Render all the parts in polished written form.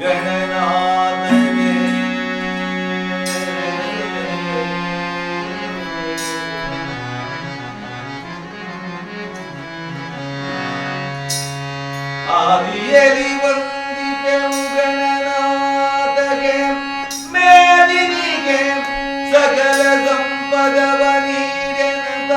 ಗಣನಾಥಗೆ ಆದಿಯಲಿ ವಂದಿತೆವು ಗಣನಾಥಗೆ ಮೇದಿನಿಗೆ ಸಕಲ ಸಂಪದವ ನೀಡೆನುತ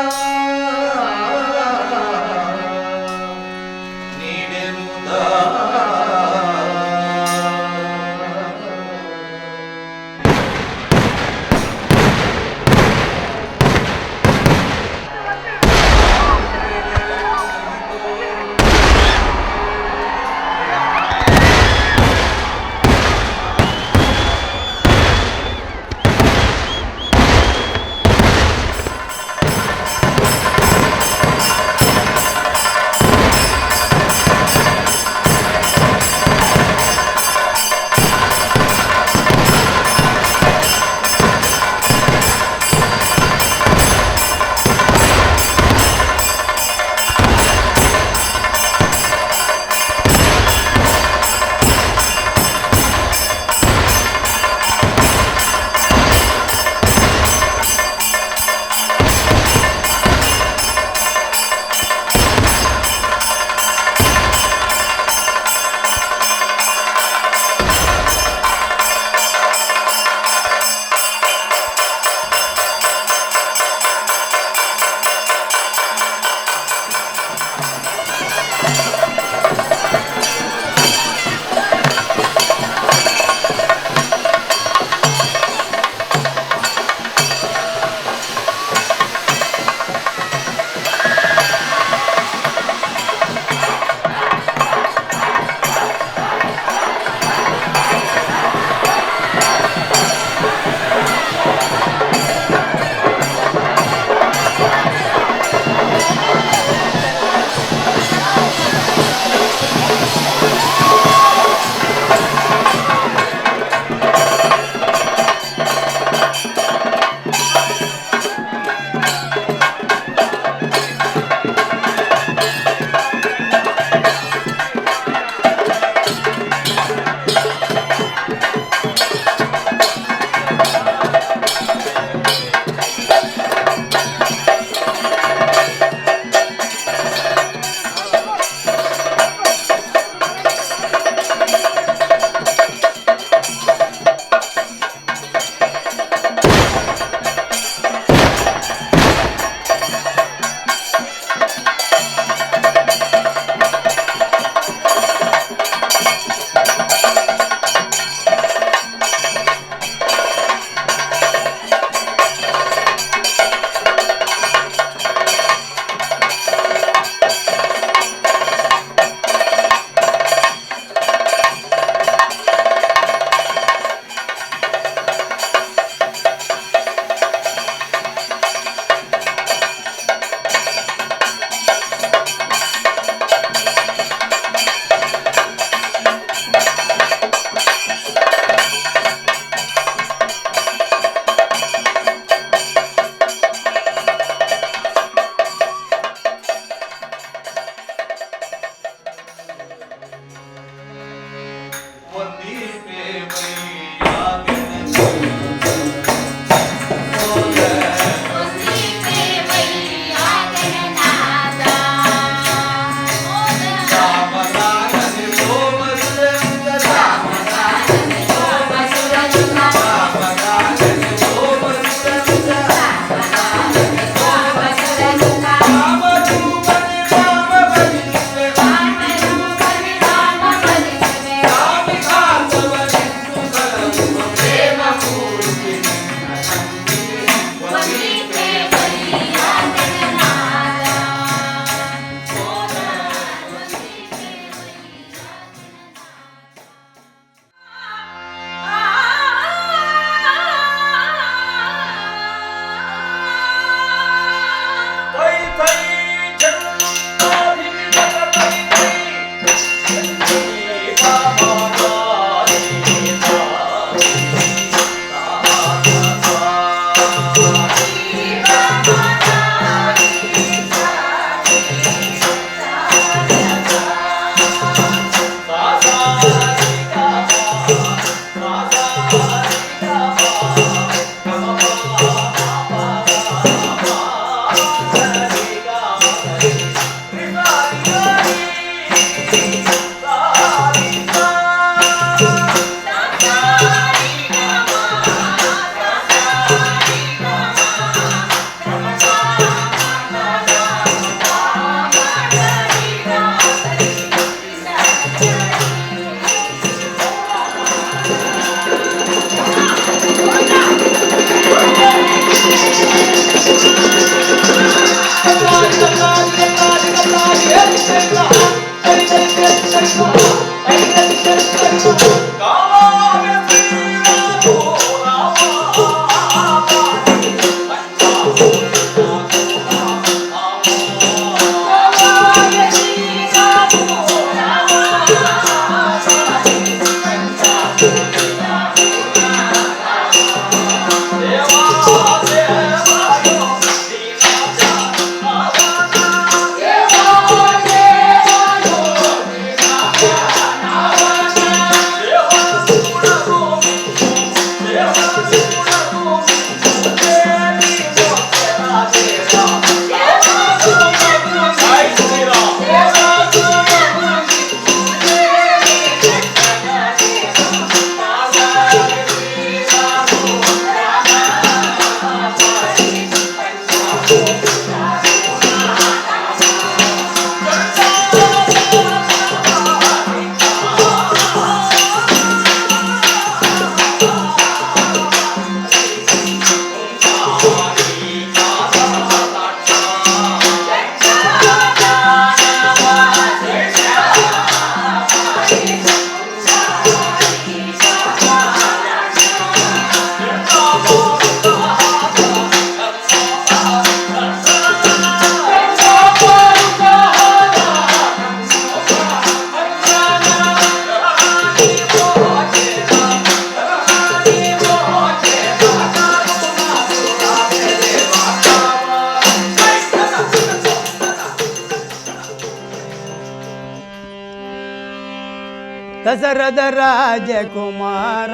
ದಶರಥ ರಾಜಕುಮಾರ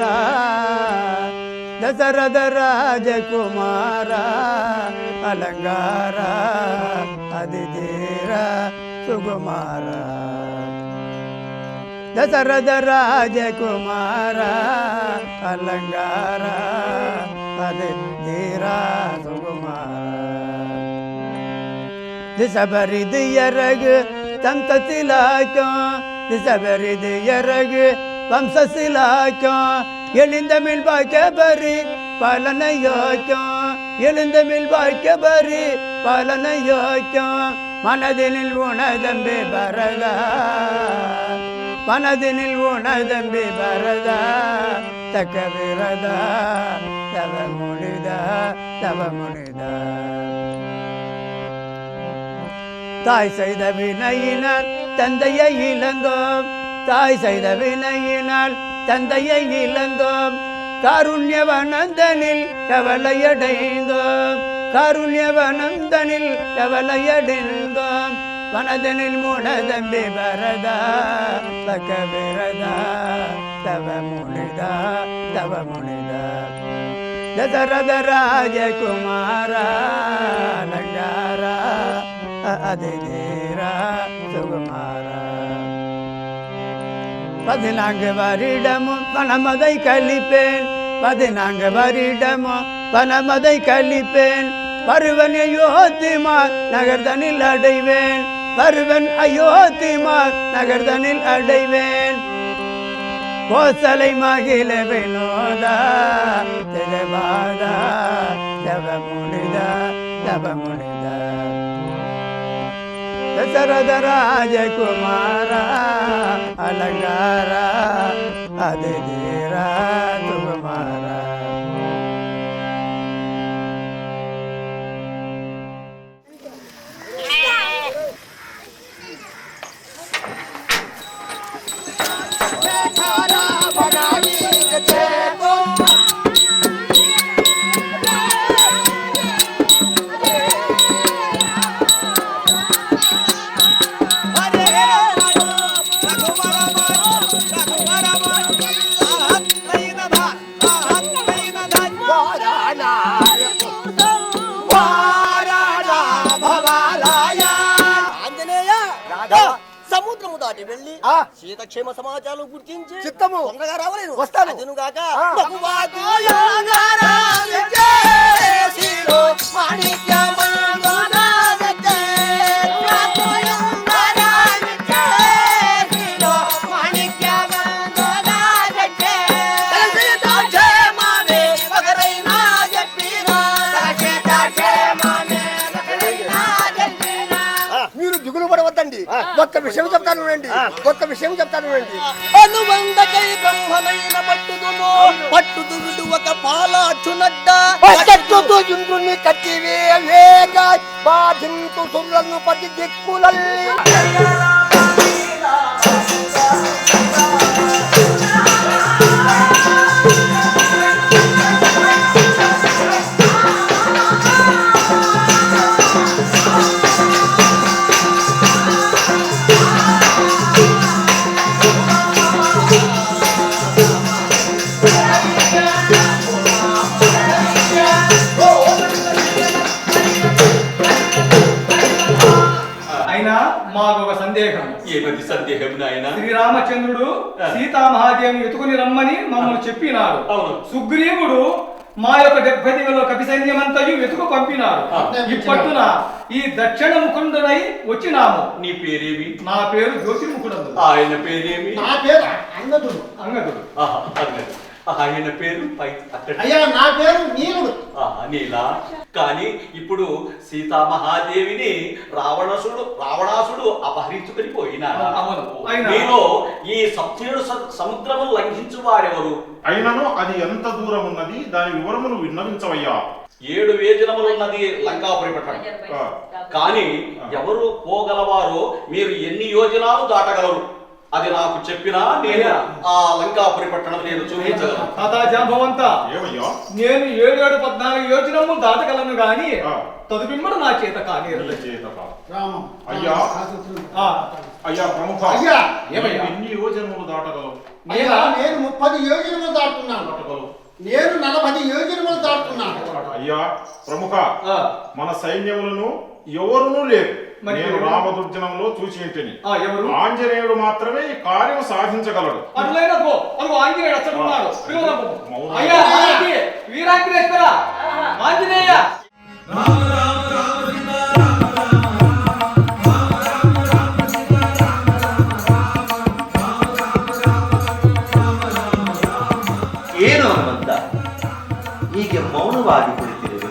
ದಶರಥ ರಾಜಕುಮಾರ ಅಲಂಕಾರ ಅದಿತೀರ ಸುಕುಮಾರ ದಶರಥ ರಾಜಕುಮಾರ ಅಲಂಕಾರ ಅದಿತೀರ ಸುಕುಮಾರ ದಿಸಬರಿದು ಎರಗು ತಂತ ತಿಲಕ ದಿಸಬರಿದು ಎರಗು ವಂಶ ಸಿಲಾಕ எழுந்த மில் வாய்க்க பரி பலனையோக்கும் எழுந்த மில் வாய்க்க பரி பலனையோக்கும் மனதினில் உணதம்பி பரதா மனதினில் உணதம்பி பரதா தக்க விரதா தவ முனிதா தவ முனிதா தாய் செய்த வினையினால் தந்தையை இழந்தோம் தாய் செய்த வினையினால் தந்தையை இழந்தோம் காருண்யவனந்தனில் கவலையடைந்தோம் காருண்யவனந்தனில் கவலையடைந்தோம் வனதனில் முனதம்பி பரதா பக்க விரதா தவ முனிதா தவ முனிதா தசரத ராஜகுமாரா அலங்காரா அதிதீரா சுகுமாரா 14 வருடமும் பணமதை கழிப்பேன் 14 வருடமும் பணமதை கழிப்பேன் பருவன் அயோத்திமா நகர்தனில் அடைவேன் பருவன் அயோத்திமா நகர்தனில் அடைவேன் கோசலை மகிழ வினோதா திரவாதா தவ முனிதா தவ முனிதா ದಶರಥ ರಾಜಕುಮಾರ ಅಲಂಕಾರ ಅದಿತೀರ ಸುಕುಮಾರ సముద్రము దాటి వెళ్ళి శీతక్షేమ సమాచారాలు గుర్తించి చిత్తము తొందరగా రావలేను వస్తాను అదునుగాక ఒక్క విషయం చెప్తాను రండి ఒక్క విషయం చెప్తాను రండి అనుబంధకై పనైన పట్టుదును పట్టుదు విడువక పాలాచునడ్డ పట్టెత్తుతూ ఇంద్రుని కట్టివే వేగ బాధింతు సురను పది దిక్కులల్లి మాకొక సందేహం. ఏమది సందేహం నాయన? శ్రీరామచంద్రుడు సీతామహాదేవిని ఎత్తుకుని రమ్మని మమ్మల్ని చెప్పినాడు. అవును. సుగ్రీవుడు మా యొక్క 70 కపి సైన్యమంతయు వెతుకు పంపినాడు. ఇప్పట్టున ఈ దక్షిణ ముకుండునై వచ్చినాము. నీ పేరేమి? నా పేరు జ్యోతిర్ముఖుడు. ఆయన పేరేమి? నా పేరు అంగదుడు. అంగదుడు. అంగదుడు. ఆయన పేరు అయ్యా నా పేరు నీలుడు. నీలా. కానీ ఇప్పుడు సీతామహాదేవిని రావణాసుడు అపహరించుకొని పోయినాడు. మీలో ఈ 7 సముద్రములు లంఘించు వారెవరు? అయినను అది ఎంత దూరం ఉన్నది, దాని వివరములు విన్నవించవయ్యా. 7 యోజనములున్నది లంకాపురి పట్టణం. కానీ ఎవరు పోగలవారో మీరు ఎన్ని యోజనాలు దాటగలరు అది నాకు చెప్పినా నేను ఆ లంకాపురి పట్టణం నేను చూపించగలను. ఏమయ్యా? నేను 7-14 యోజనము దాటగలను గాని తదుపిమ్మడు నా చేత కానీ అయ్యా అయ్యా ప్రముఖ, ఎన్ని యోజనములు దాటగలవు? నేను 30 యోజనములు దాటుతున్నాను. నేను 40 యోజనములు దాటుతున్నాను. అయ్యా ప్రముఖ, మన సైన్యములను ఎవరునూ లేరు. నేను రామదుర్జనంలో చూసి ఇంటిని ఆంజనేయుడు మాత్రమే ఈ కార్యం సాధించగలడు. ಏನು ಹನುಮಂತ ಹೀಗೆ ಮೌನವಾಗಿ ಕುಳಿತಿರುವೆ?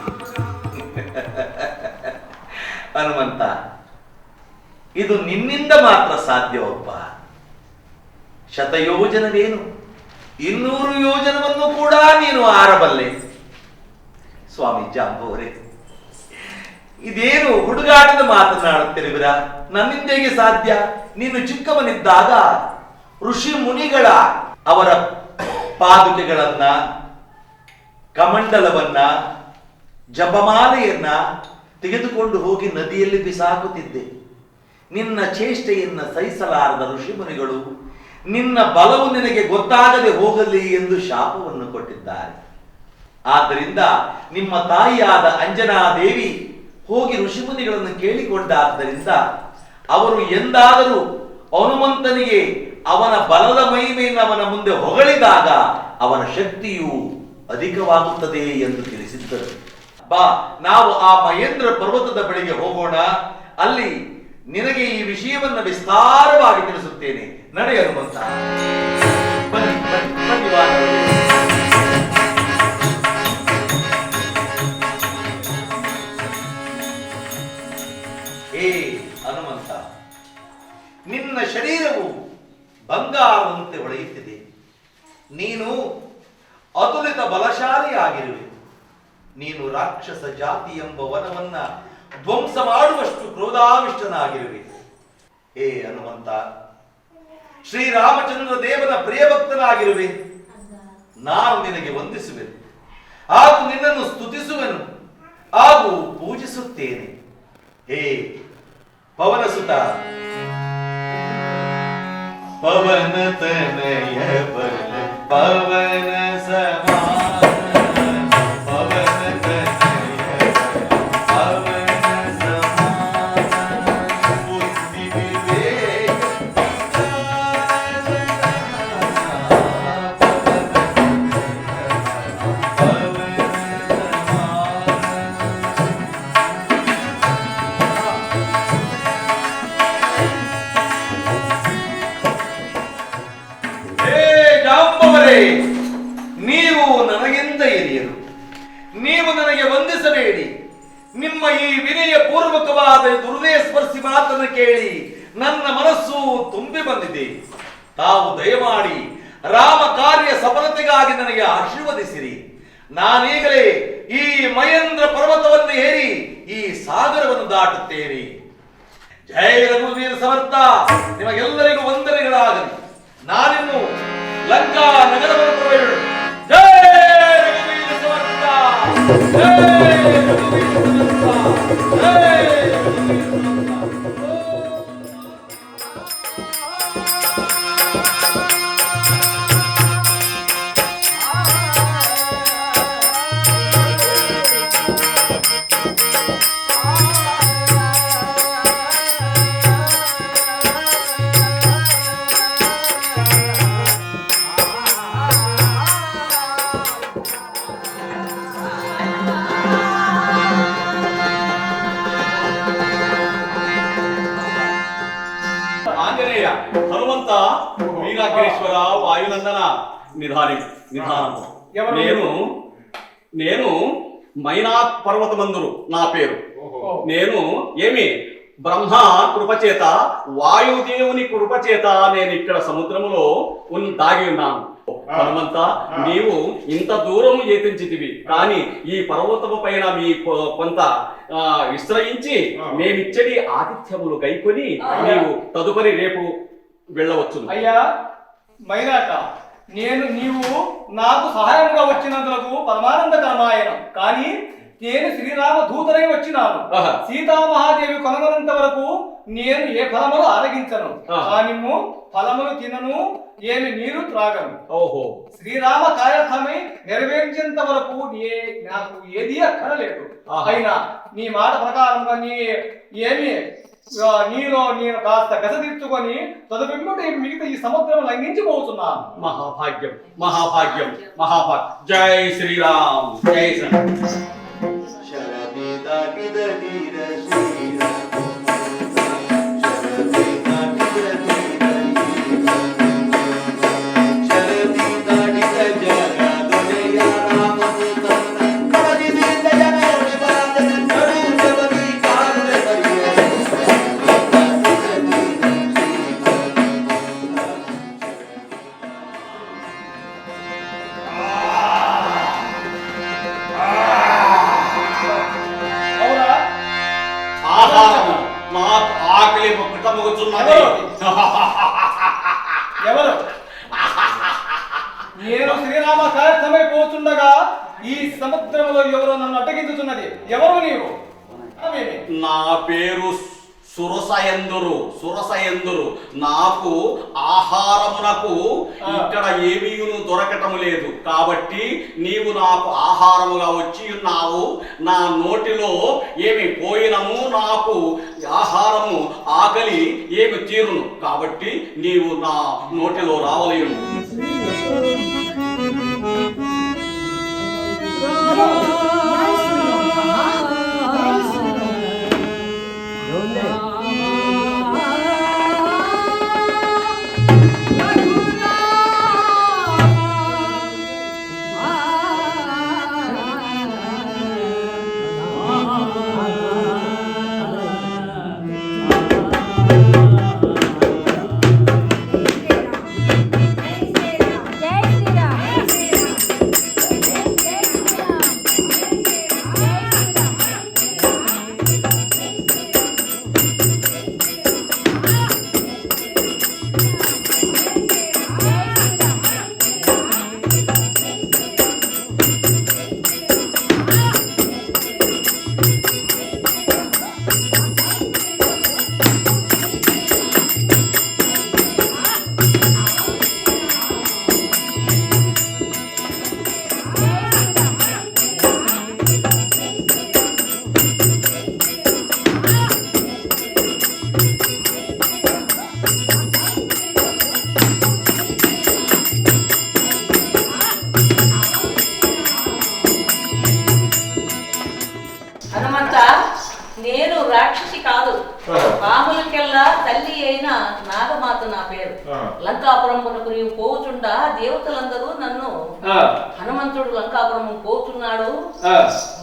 ಹನುಮಂತ, ಇದು ನಿನ್ನಿಂದ ಮಾತ್ರ ಸಾಧ್ಯವಪ್ಪ. 100 ಯೋಜನವೇನು, 200 ಯೋಜನವನ್ನು ಕೂಡ ನೀನು ಆರಬಲ್ಲೆ. ಸ್ವಾಮಿ ಜಾಂಬವರೇ, ಇದೇನು ಹುಡುಗಾಟದ ಮಾತನಾಡುತ್ತಿರುವಿರಾ? ನನ್ನಿಂದ ಹೇಗೆ ಸಾಧ್ಯ? ನೀನು ಚಿಕ್ಕವನಿದ್ದಾಗ ಋಷಿ ಮುನಿಗಳ ಅವರ ಪಾದುಕೆಗಳನ್ನ, ಕಮಂಡಲವನ್ನ, ಜಪಮಾಲೆಯನ್ನ ತೆಗೆದುಕೊಂಡು ಹೋಗಿ ನದಿಯಲ್ಲಿ ಬಿಸಾಕುತ್ತಿದ್ದೆ. ನಿನ್ನ ಚೇಷ್ಟೆಯನ್ನ ಸಹಿಸಲಾರದ ಋಷಿಮುನಿಗಳು ನಿನ್ನ ಬಲವು ನಿನಗೆ ಗೊತ್ತಾಗದೆ ಹೋಗಲಿ ಎಂದು ಶಾಪವನ್ನು ಕೊಟ್ಟಿದ್ದಾರೆ. ಆದ್ದರಿಂದ ನಿಮ್ಮ ತಾಯಿಯಾದ ಅಂಜನಾದೇವಿ ಹೋಗಿ ಋಷಿಮುನಿಗಳನ್ನು ಕೇಳಿಕೊಂಡಾದ್ದರಿಂದ ಅವರು ಎಂದಾದರೂ ಹನುಮಂತನಿಗೆ ಅವನ ಬಲದ ಮಹಿಮೆಯನ್ನು ಅವನ ಮುಂದೆ ಹೊಗಳಿದಾಗ ಅವನ ಶಕ್ತಿಯು ಅಧಿಕವಾಗುತ್ತದೆ ಎಂದು ತಿಳಿಸಿದ್ದರು. ಬಾ, ನಾವು ಆ ಮಹೇಂದ್ರ ಪರ್ವತದ ಬಳಿಗೆ ಹೋಗೋಣ. ಅಲ್ಲಿ ನಿನಗೆ ಈ ವಿಷಯವನ್ನು ವಿಸ್ತಾರವಾಗಿ ತಿಳಿಸುತ್ತೇನೆ. ನಡೆ ಹನುಮಂತ. ಬನ್ನಿ ಬನ್ನಿ ಬನ್ನಿ ವಾನರರೇ. ಹೇ ಹನುಮಂತ, ನಿನ್ನ ಶರೀರವು ಬಂಗಾರದಂತೆ ಹೊಳೆಯುತ್ತಿದೆ. ನೀನು ಅತುಲಿತ ಬಲಶಾಲಿಯಾಗಿರುವೆ. ನೀನು ರಾಕ್ಷಸ ಜಾತಿ ಎಂಬ ವನವನ್ನ ಧ್ವಂಸ ಮಾಡುವಷ್ಟು ಕ್ರೋಧಾವಿಷ್ಟನಾಗಿರುವೆ. ಹೇ ಹನುಮಂತ, ಶ್ರೀರಾಮಚಂದ್ರ ದೇವನ ಪ್ರಿಯಭಕ್ತನಾಗಿರುವೆ. ನಾನು ನಿನಗೆ ವಂದಿಸುವೆನು, ಹಾಗೂ ನಿನ್ನನ್ನು ಸ್ತುತಿಸುವೆನು, ಹಾಗೂ ಪೂಜಿಸುತ್ತೇನೆ. ಹೇ ಪವನಸುತ, ಪವನ ತನಯ ಬಲ ಪವನ ಸಮಾನ ಪವನ ತನಯ ಪವನ ಸಮಾನ ಬುದ್ಧಿ ವಿವೇಕ ನೀವು ನನಗಿಂತ ಹಿರಿಯರು, ನೀವು ನನಗೆ ವಂದಿಸಬೇಡಿ. ನಿಮ್ಮ ಈ ವಿನಯ ಪೂರ್ವಕವಾದ ಹೃದಯ ಸ್ಪರ್ಶಿ ಮಾತನ್ನು ಕೇಳಿ ನನ್ನ ಮನಸ್ಸು ತುಂಬಿ ಬಂದಿದೆ. ತಾವು ದಯಮಾಡಿ ರಾಮ ಕಾರ್ಯ ಯಶಸ್ಸಿಗಾಗಿ ನನಗೆ ಆಶೀರ್ವದಿಸಿರಿ. ನಾನೀಗಲೇ ಈ ಮಹೇಂದ್ರ ಪರ್ವತವನ್ನು ಏರಿ ಈ ಸಾಗರವನ್ನು ದಾಟುತ್ತೇನೆ. ಜೈ ರಘುವೀರ ಸಮರ್ಥ. ನಿಮಗೆಲ್ಲರಿಗೂ ವಂದನೆಗಳಾಗಲಿ. ನಾನಿನ್ನು ಲಂಕಾ ನಗರವನ್ನು ಪ್ರವೇಶ. ಜೈ ರಘುವೀರ ಸಮರ್ಥ. ಜೈ ರಘುವೀರ ಸಮರ್ಥ. ಜೈ ರಘುವೀರ ಸಮರ್ಥ. ಆಂಜನೇಯ, ಹನುಮಂತ, ವೀರಾಗ್ರೇಶ್ವರ, ವಾಯುನಂದನ, నిధానం. నేను మైనాత్ పర్వతమందురు నా పేరు. నేను బ్రహ్మ కృపచేత వాయుదేవుని కృపచేత నేను ఇక్కడ సముద్రములో దాగి ఉన్నాను. హనుమంత, నీవు ఇంత దూరము ఏతించితివి, కానీ ఈ పర్వతము పైన మీ కొంత విశ్రయించి మేమిచ్చడి ఆతిథ్యములు గైకొని నీవు తదుపరి రేపు వెళ్ళవచ్చు. అయ్యా మైనాట, నీవు నాకు సహాయంగా వచ్చినందుకు పరమానందకరమాయనం. కానీ నేను శ్రీరామ దూతనై వచ్చినాను. సీతామహాదేవి కొనగనంత వరకు నేను ఏ ఫలములు ఆరగించను, కానిమ్ము ఫలములు తినను, ఏమి నీరు త్రాగను. ఓహో, శ్రీరామ కార్యక్రమై నెరవేర్చేంత వరకు నాకు ఏది అక్కరలేదు. అయినా నీ మాట ప్రకారంగా నీలో నేను కాస్త గస తీర్చుకొని తదుపెంబటి మిగతా ఈ సముద్రం లంఘించిపోతున్నాను. మహాభాగ్యం, మహాభాగ్యం, మహాభాగ్యం. జై శ్రీరామ్, జై శ్రీరామ్. ఎవరు? నేను శ్రీరామ కార్యక్రమై పోతుండగా ఈ సముద్రంలో ఎవరో నన్ను అడ్డగించుతున్నది. ఎవరు నీవు? నా పేరు సురసయందురు. నాకు ఆహారమునకు ఇక్కడ ఏమీను దొరకటము లేదు, కాబట్టి నీవు నాకు ఆహారముగా వచ్చి ఉన్నావు. నా నోటిలో ఏమి పోయినము, నాకు ఆహారము ఆకలి ఏమి తీరును, కాబట్టి నీవు నా నోటిలో రావలేను. నేను రాక్షసి కాదు, పాములకెల్లా తల్లి అయిన నాగమాత నా పేరు. లంకాపురమునకు నీవు పోచుండా దేవతలందరూ నన్ను హనుమంతుడు లంకాపురము పోతున్నాడు,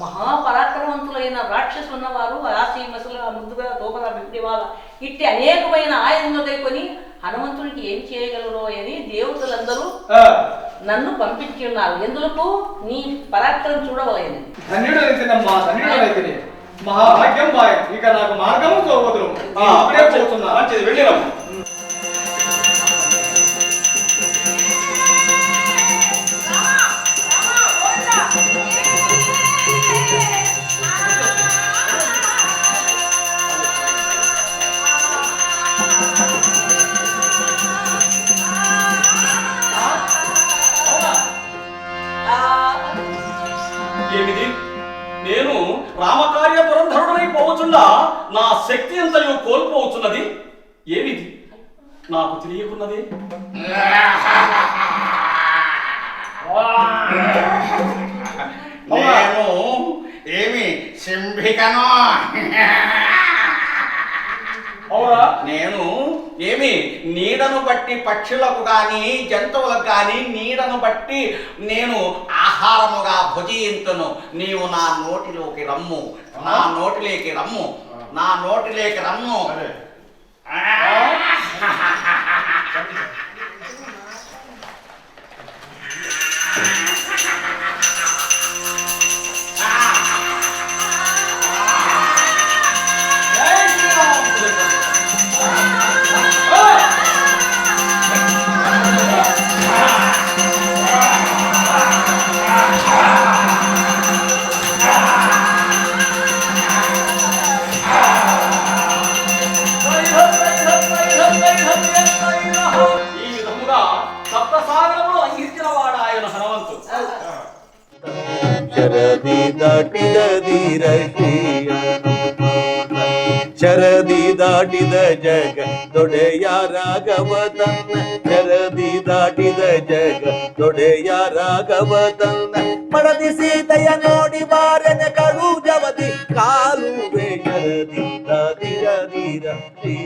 మహాపరాక్రమవంతులైన రాక్షసు ఉన్నవారు ఆసి మసల ముద్దుగా తోపల బిడ్డివాల ఇట్టి అనేకమైన ఆయుధములు కొని హనుమంతుడికి ఏం చేయగలరో అని దేవతలందరూ నన్ను పంపించి ఉన్నారు. ఎందుకు? నీ పరాక్రమం చూడవలయని. ధన్యుడైతేనమ్మా, ధన్యుడైతే మహాభాగ్యం బాయ్. ఇక నాకు మార్గము సోదరు ఇప్పుడే పోతున్నా. మంచిది, వెళ్ళిరమ్మ. ఏమిది? నేను రామకార్య పురంధరుడనై పోవచుండా నా శక్తి అంతయు కోల్పోవచ్చున్నది. ఏమిది? నాకు తెలియకున్నది. నేను ఏమి సింభికను? నేను ఏమి నీడను బట్టి పక్షులకు గాని జంతువులకు గాని నీడను బట్టి నేను ఆహారముగా భుజింతును. నీవు నా నోటిలోకి రమ్ము, నా నోటిలోకి రమ్ము, నా నోటిలోకి రమ్ము. ఈ విధముగా సప్తసాగరములు అందించిన వాడు ఆయన హనుమంతు. ಶರದಿ ದಾಟಿದ ಶರದಿ ದಾಟಿದ ಜಗ ದೊಡೆಯ ರಾಘವ ತನ್ನ ಶರದಿ ದಾಟಿದ ಜಗ ದೊಡೆಯ ರಾಘವ ತನ್ನ ಮಡದಿ ಸೀತೆಯ ನೋಡಿ ಬಾರನ ಕಡು ಜವದಿ ಕಾಲುವೆ ಶರದಿ ದಾಟಿದ ಧೀರ ಶ್ರೀ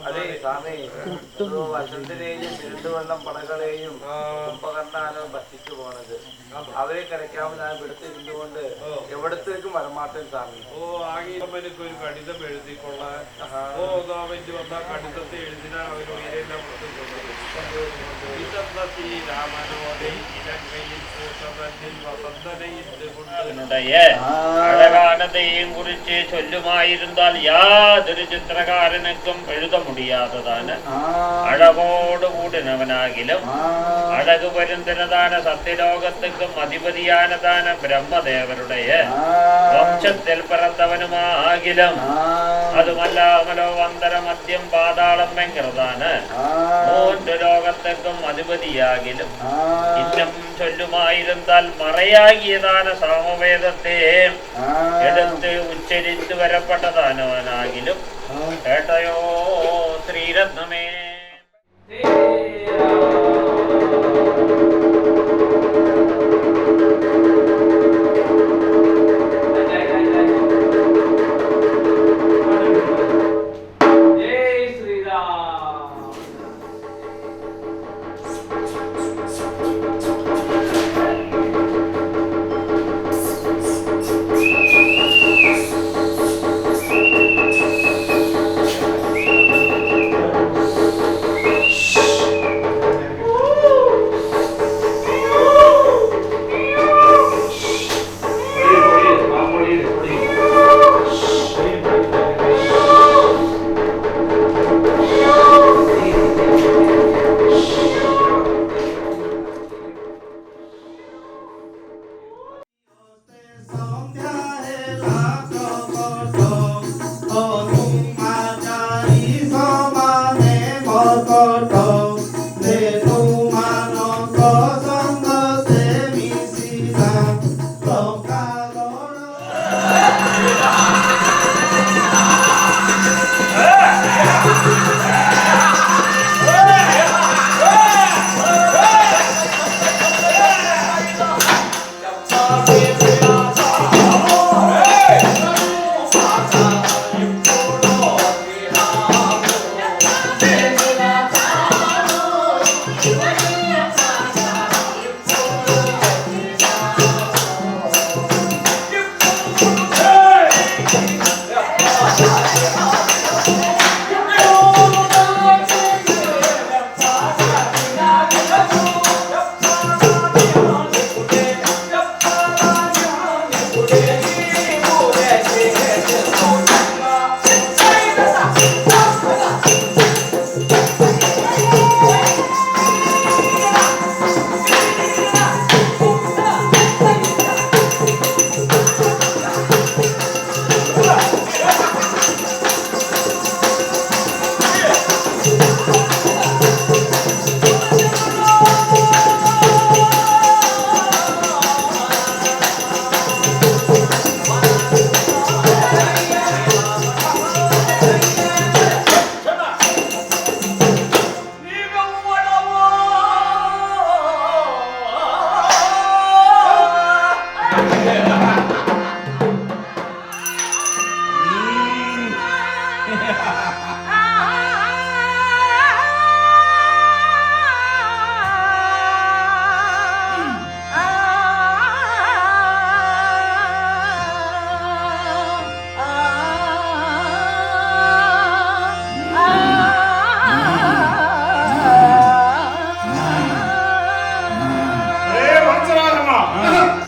അതെ സ്വാമി, വർഷത്തിലെയും ഇരുണ്ടുവെള്ളം പടകളെയും കുംഭകർണാനും ഭക്ഷിച്ചു പോണത്. അവരെ കരയ്ക്കാവുന്ന ഞാൻ ഇവിടുത്തെ ഇരുന്നുകൊണ്ട് എവിടത്തേക്കും വരമാട്ടൻ സ്വാമി. ഓ ആകെക്ക് ഒരു കടിതം എഴുതിക്കൊള്ളാൻ ഓ ഗവൺമെന്റ് വന്ന കടിതത്തെ എഴുതിന അവരുയരെല്ലാം ഇതെന്താ ശ്രീരാമനോടെ ഇലങ്കയിൽ പൂഷമന്നിൽ വസന്തനയിൽ அழகானதையும் குறித்து சொல்லுமாயிருந்தால் யாதொரு சித்திரகாரனுக்கும் எழுத முடியாததான அழகோடு கூடினவனாகிலும் அழகு வருந்தினதான சத்தியலோகத்துக்கும் அதிபதியானதான பிரம்மதேவருடைய வம்சத்தில் பிறந்தவனுமாகிலும் அதுமல்லாமலோ வந்தர மத்தியம் பாதாளம் என்கிறதான 3 லோகத்துக்கும் அதிபதியாகிலும் இன்னும் சொல்லுமாயிருந்தால் மறையாகியதான സാമവേദത്തെ എടുത്ത് ഉച്ചരിച്ചു വരപ്പെട്ടതാനവനാകിലും കേട്ടയോ ശ്രീരത്നമേ.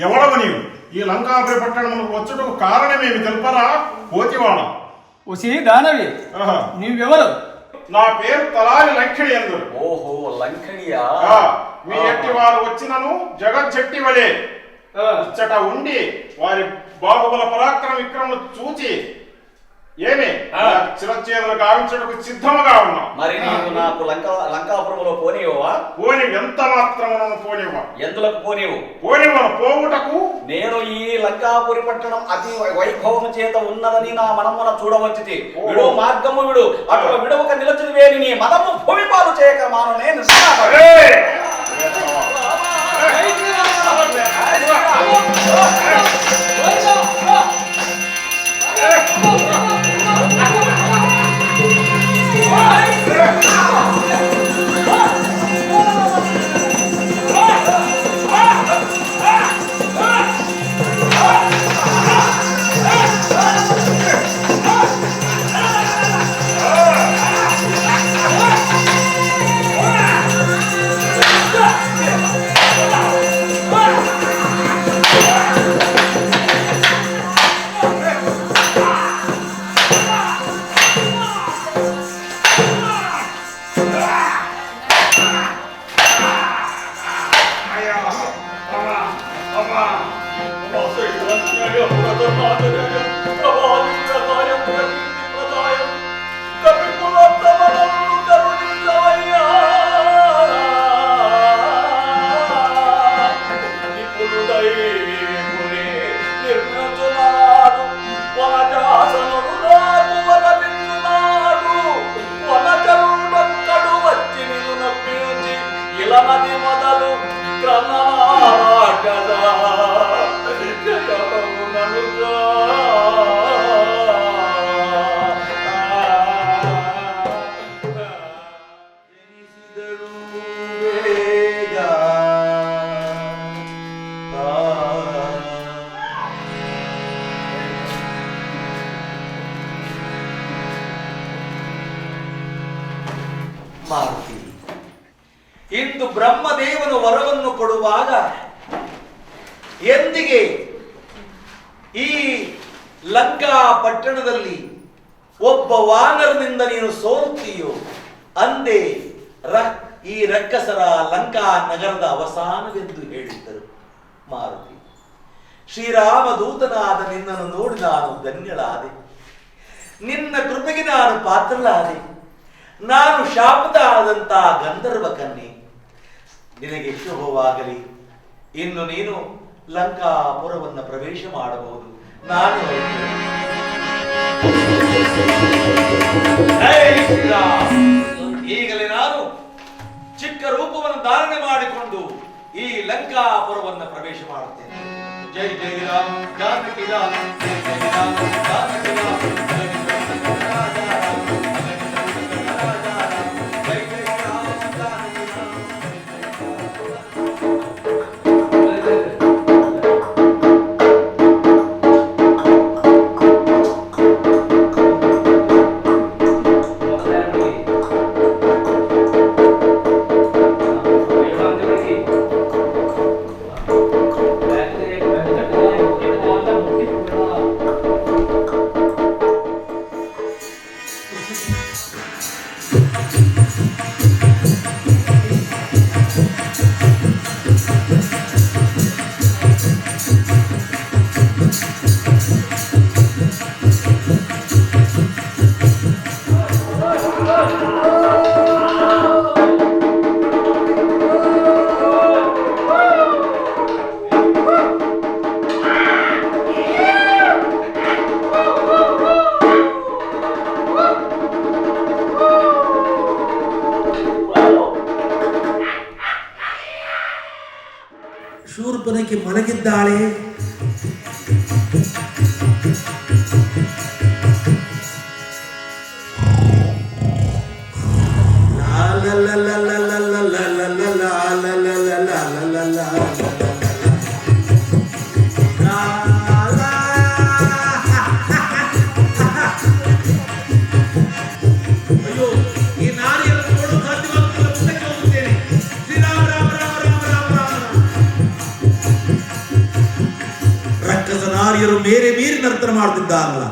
ఎవడవ నీవు ఈ లంకాపురి పట్టణమునకు వచ్చుటకు కారణమేమి తెలుపరా కోతివాడ? ఉసి దానవి, నీవెవరు? నా పేరు తలారి లంకిణి ఎందురు. ఓహో, లంకిణియా? మీ ఎట్టి వారు వచ్చినను జగజ్జట్టి వలే ఇచ్చట ఉండి వారి బాహుబల పరాక్రమ విక్రమను చూచి ఏమి చిరచేతులు గావించటకు సిద్ధముగా ఉన్నా. మరి నీవు నాకు లంకాపురంలో పోనివా? పోని ఎంత మాత్రమును పోనివ్వ. ఎందులకు పోనివు? పోనివ్వను పోవుటకు. నేను ఈ లంకాపురి పట్టణం అతి వైభవం చేత ఉన్నదని నా మనమున చూడవచ్చి విడు మార్గము విడు అటు విడవక నిలచుది వేని నీ మదము భూమిపాలు చేయక మాను నేను ಮಾರುತಿ. ಇಂದು ಬ್ರಹ್ಮದೇವನು ವರವನ್ನು ಕೊಡುವಾಗ ಎಂದಿಗೆ ಈ ಲಂಕಾ ಪಟ್ಟಣದಲ್ಲಿ ಒಬ್ಬ ವಾನರನಿಂದ ನೀನು ಸೋಲ್ತೀಯೋ ಅಂದೇ ಈ ರಕ್ಕಸರ ಲಂಕಾ ನಗರದ ಅವಸಾನವೆಂದು ಹೇಳಿದ್ದರು. ಮಾರುತಿ, ಶ್ರೀರಾಮದೂತನಾದ ನಿನ್ನನ್ನು ನೋಡಿ ನಾನು ಧನ್ಯಳಾದೆ. ನಿನ್ನ ಕೃಪೆಗೆ ನಾನು ಪಾತ್ರಳಾದೆ. ನಾನು ಶಾಪದಾದಂತ ಗಂಧರ್ವ ಕನ್ಯೆ. ನಿನಗೆ ಶುಭವಾಗಲಿ. ಇನ್ನು ನೀನು ಲಂಕಾಪುರವನ್ನು ಪ್ರವೇಶ ಮಾಡಬಹುದು. ನಾನು ಈಗಲೇ ನಾನು ಚಿಕ್ಕ ರೂಪವನ್ನು ಧಾರಣೆ ಮಾಡಿಕೊಂಡು ಈ ಲಂಕಾಪುರವನ್ನು ಪ್ರವೇಶ ಮಾಡುತ್ತೇನೆ. ಜೈ ಜೈ ರಾಮ್ ಜಾನಕಿ ರಾಮ್, ಜೈ ಜೈ ರಾಮ್ ಜಾನಕಿ ರಾಮ್, ಜೈ ಜೈ ರಾಮ್ ಶೂರ್ಪನಖಿ ಮಲಗಿದ್ದಾಳೆ. ಮೇರೆ ಮೀರಿ ನರ್ತನ ಮಾಡುತ್ತಿದ್ದಾರಲ್ಲ,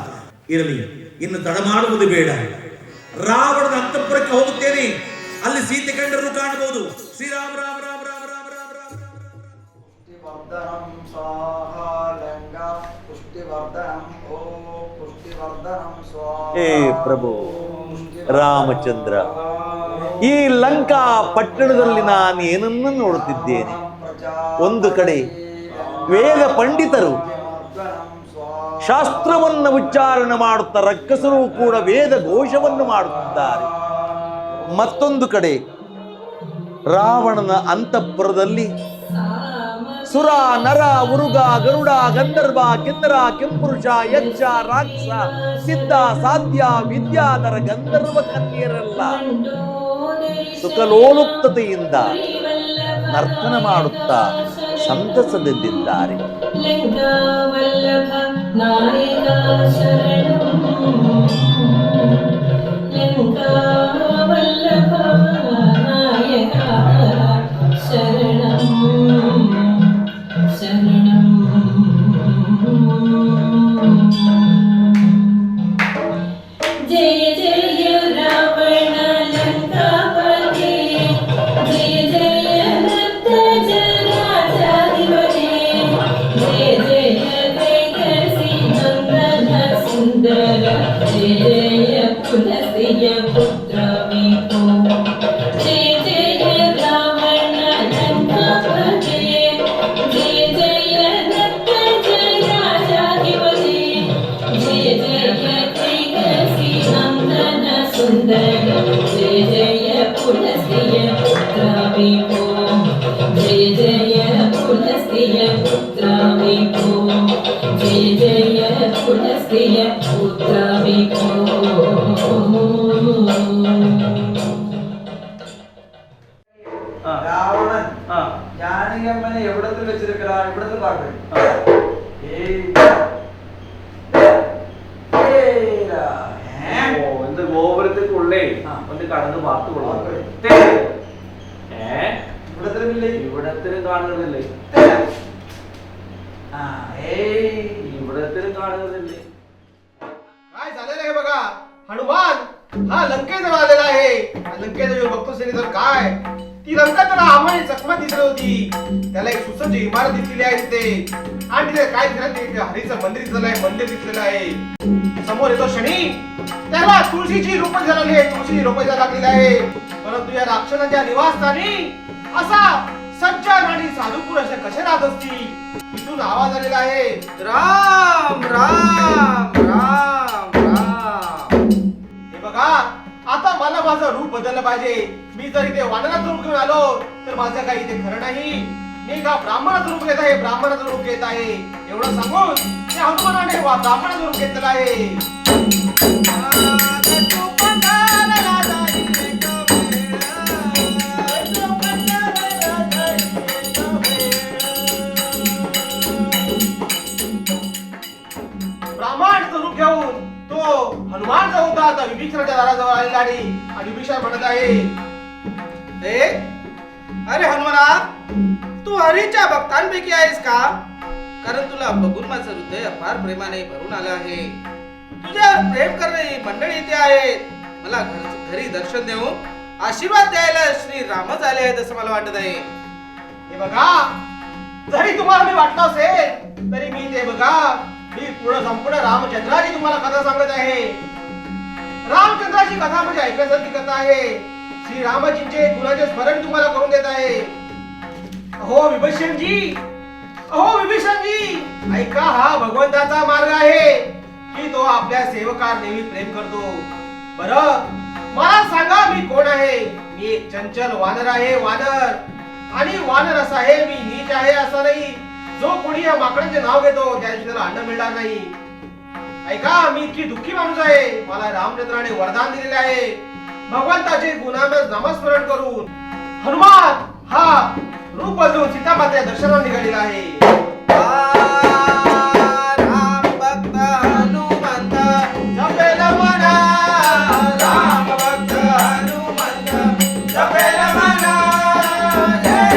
ಇರಲಿ, ಇನ್ನು ತಡ ಮಾಡುವುದು ಬೇಡ. ರಾವಣನ ಅಂತಃಪುರಕ್ಕೆ ಹೋಗುತ್ತೇನೆ, ಅಲ್ಲಿ ಸೀತೆ ಕಂಡರೂ ಕಾಣಬಹುದು. ಶ್ರೀರಾಮ ರಾಮ ರಾಮ ರಾಮ ರಾಮ ರಾಮ ರಾಮ पुष्टिवर्धनं स्वाहा लंका पुष्टिवर्धनं ओम पुष्टिवर्धनं स्वाहा. ಹೇ ಪ್ರಭು ರಾಮಚಂದ್ರ, ಈ ಲಂಕಾ ಪಟ್ಟಣದಲ್ಲಿ ನಾನು ಏನನ್ನು ನೋಡುತ್ತಿದ್ದೇನೆ. ಒಂದು ಕಡೆ ವೇದ ಪಂಡಿತರು ಶಾಸ್ತ್ರವನ್ನು ಉಚ್ಚಾರಣೆ ಮಾಡುತ್ತಾ ರಕ್ಕಸರು ಕೂಡ ವೇದ ಘೋಷವನ್ನು ಮಾಡುತ್ತಿದ್ದಾರೆ. ಮತ್ತೊಂದು ಕಡೆ ರಾವಣನ ಅಂತಃಪುರದಲ್ಲಿ ಸುರ ನರ ಉರುಗ ಗರುಡ ಗಂಧರ್ವ ಕಿನ್ನರ ಕೆಂಪುರುಷ ಯಕ್ಷ ರಾಕ್ಷಸ ಸಿದ್ಧ ಸಾಧ್ಯ ವಿದ್ಯಾಧರ ಗಂಧರ್ವ ಕನ್ಯರೆಲ್ಲ ಸುಖಲೋಲುಪ್ತತೆಯಿಂದ ನರ್ತನ ಮಾಡುತ್ತಾ ಸಂತಸದಿಂದಿದ್ದಾರೆ. जय जय रावण लंकापते, जय जय नर्तज राजाधिपते, जय जय कैकसी नंदन सुंदर, जय जय पुलस्त्य पुत्र विभो. जय जय रावण लंकापते, जय जय नर्तज राजाधिपते, जय जय नंदन सुंदर, जय जय पुलस्त्य पुत्र विभो. जय जय पुलस्त्य पुत्र विभो, जय जय पुलस्त्य पुत्र विभो. രാവണൻ ജാനകിയമ്മനെ എവിടത്തിൽ വെച്ചിരിക്കലാ? ഇവിടത്തിൽ പാട്ട് இந்த கோபுரத்துக்குள்ளே வந்து கடந்து பார்த்து கொള്ളலாம். ഇവിടത്തിലും കാണുന്നില്ലേ? ഇവിടത്തിലും കാണുന്നില്ലേ? काय झालेलं आहे बघा. हनुमान हा लंकेजवळ आलेला आहे. लंकेजवळ बघतो सनी तर काय ती लंका तर आम्हाला चकमा दिसली होती. त्याला एक सुसज्ज इमारत दिसलेली आहे तिथे, आणि तिथे काय दिसलं ते हरीचं मंदिर दिसलेलं आहे, मंदिर दिसलेलं आहे. समोर येतो शनी, त्याला तुळशीची रोपं झालेली आहे, तुळशीची रोपं लागलेली आहे. परंतु या राक्षसाच्या निवासस्थानी असा सज्जन आणि साधुपूर असे कसे राहत असतील? इथून आवाज आलेला आहे, राम राम राम राम. हे बघा, आता मला माझं रूप बदललं पाहिजे. मी जर इथे वानराचं रूप घेऊन आलो तर माझं काही इथे खरं नाही. मी का ब्राह्मणाचं रूप घेत आहे, ब्राह्मणाचं रूप घेत आहे एवढं सांगून त्या हनुमानाने ब्राह्मणाचं रूप घेतलेलं आहे. ब्राह्मणाचं रूप घेऊन तो हनुमान जो होता आता विभीषणाच्या दाराजवळ आलेला आहे, आणि विभीषण म्हणत आहे, अरे हनुमाना, तू हरीच्या भक्तांपैकी आहेस का? कारण तुला बघून माझं हृदय अपार प्रेमाने भरून आलं आहे. तुझ्या प्रेम करणारी मंडळी इथे आहेत. मला घरी दर्शन देऊन आशीर्वाद द्यायला श्री रामच आले आहेत असं मला वाटत आहे. हे बघा, जरी तुम्हाला मी वाटलं असेल तरी मी ते बघा, मी संपूर्ण रामचंद्राची तुम्हाला कथा सांगत आहे. रामचंद्राची कथा म्हणजे ऐकण्यासारखी कथा आहे. श्री रामजींचे गुणाचे स्मरण तुम्हाला करून देत आहे. अहो विभीषणजी, अहो विभीषणजी, ऐका, हा भगवंताचा मार्ग आहे की तो आपल्या सेवकावर नेहमी प्रेम करतो. बरं, मला सांगा मी कोण आहे? मी एक चंचल वानर आहे, वानर. आणि वानर असा आहे, मी नीच आहे असं नाही. जो कोणी या माकडाचे नाव घेतो त्या दिवशी त्याला अन्न मिळणार नाही. ऐका, मी इतकी दुःखी माणूस आहे. मला रामचंद्राने वरदान दिलेले आहे, भगवंताचे गुणांवर नामस्मरण करून हनुमान हा रूप बदलून सीतामातेच्या दर्शनाला निघालेला आहे. राम भक्त हनुमंत जपेल मना, राम भक्त हनुमंत जपेल मना. जय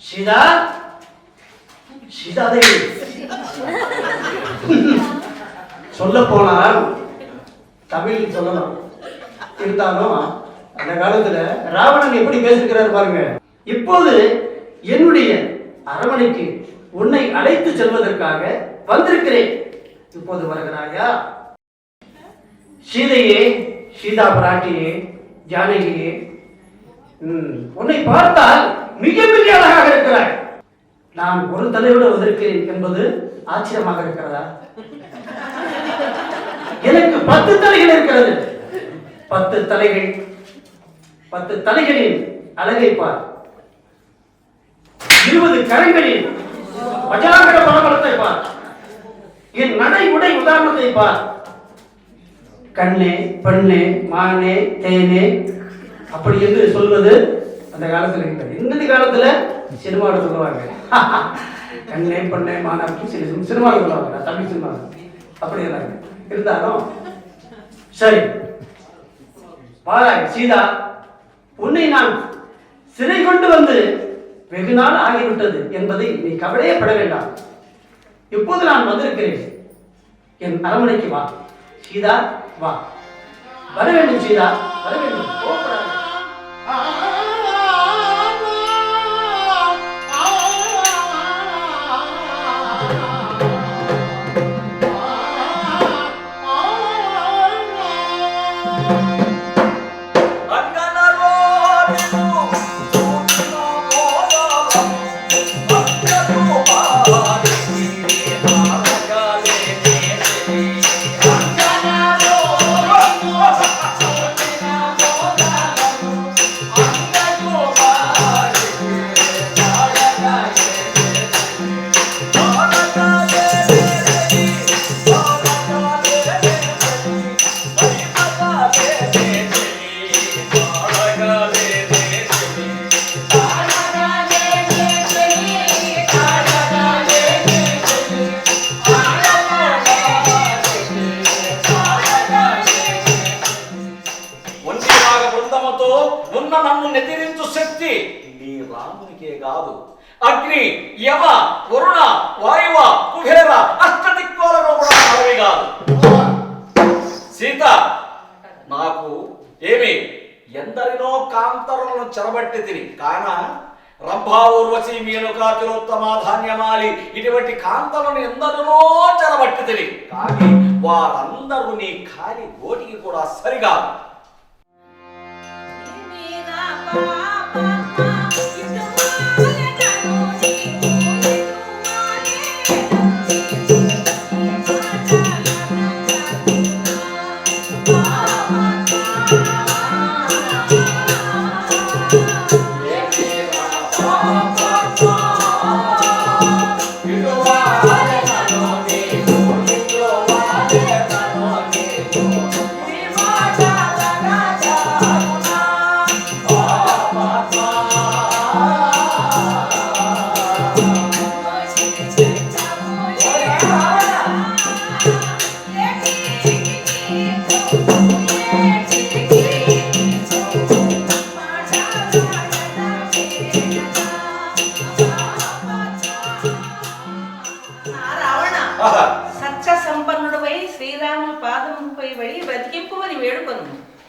சீதா சீதாதேவி சொல்ல போனால் தமிழ் சொல்லலாம், இருந்தாலும் அந்த காலத்துல ராவணன் எப்படி பேசிருக்கிறார் பாருங்க. இப்போது என்னுடைய அரண்மனைக்கு உன்னை அழைத்து செல்வதற்காக வந்திருக்கிறேன். இப்போது வருகிறாயா? சீதையே, சீதா பிராட்டியே, ஜானகியே, உன்னை பார்த்தால் மிக மிக அழகாக இருக்கிறாய். நான் ஒரு தலையோடு வந்திருக்கிறேன் என்பது ஆச்சரியமாக இருக்கிறதா? எனக்கு 10 தலைகள் இருக்கிறது. 10 தலைகள், 10 தலைகளின் அழகை பார். 20 கரங்களின் அஜாகர பலபலத்தை பார். என் நடை உடை உதாரணத்தை பார். கண்ணே, பெண்ணே, மானே, தேனே அப்படி என்று சொல்வது அந்த காலத்துல இருக்கிறது. இந்த காலத்துல சினிமாவில் சொல்லுவாங்க. கண்ணே, பெண்ணே, மானே சினிமாவில் சொல்லுவாங்க, தமிழ் சினிமா அப்படி இருந்தாலும் சரி. பாராய் சீதா, உன்னை நான் சிறை கொண்டு வந்து வெகு நாள் ஆகிவிட்டது என்பதை நீ கவலையப்பட வேண்டாம். இப்போது நான் வந்திருக்கிறேன். என் அரண்மனைக்கு வா சீதா, வா. வர வேண்டும் சீதா, வர வேண்டும். నన్ను నెదిరించు శక్తి నీ రామునికే కాదు, అగ్ని, యమ, వరుణ, వాయువ, కుబేర అష్టదిక్పాలకు కూడా మనవి కాదు. సీత, నాకు ఏమి ఎందరినో కాంతరులను చెరబట్టి తిని కాన రంభా, ఊర్వశి, మేనకా, తిలోత్తమ, ధాన్యమాలి ఇటువంటి కాంతలను ఎందరినో చెరబట్టి తిని, కానీ వారందరూ నీ ఖాళీ గోటికి కూడా సరిగాదు. Oh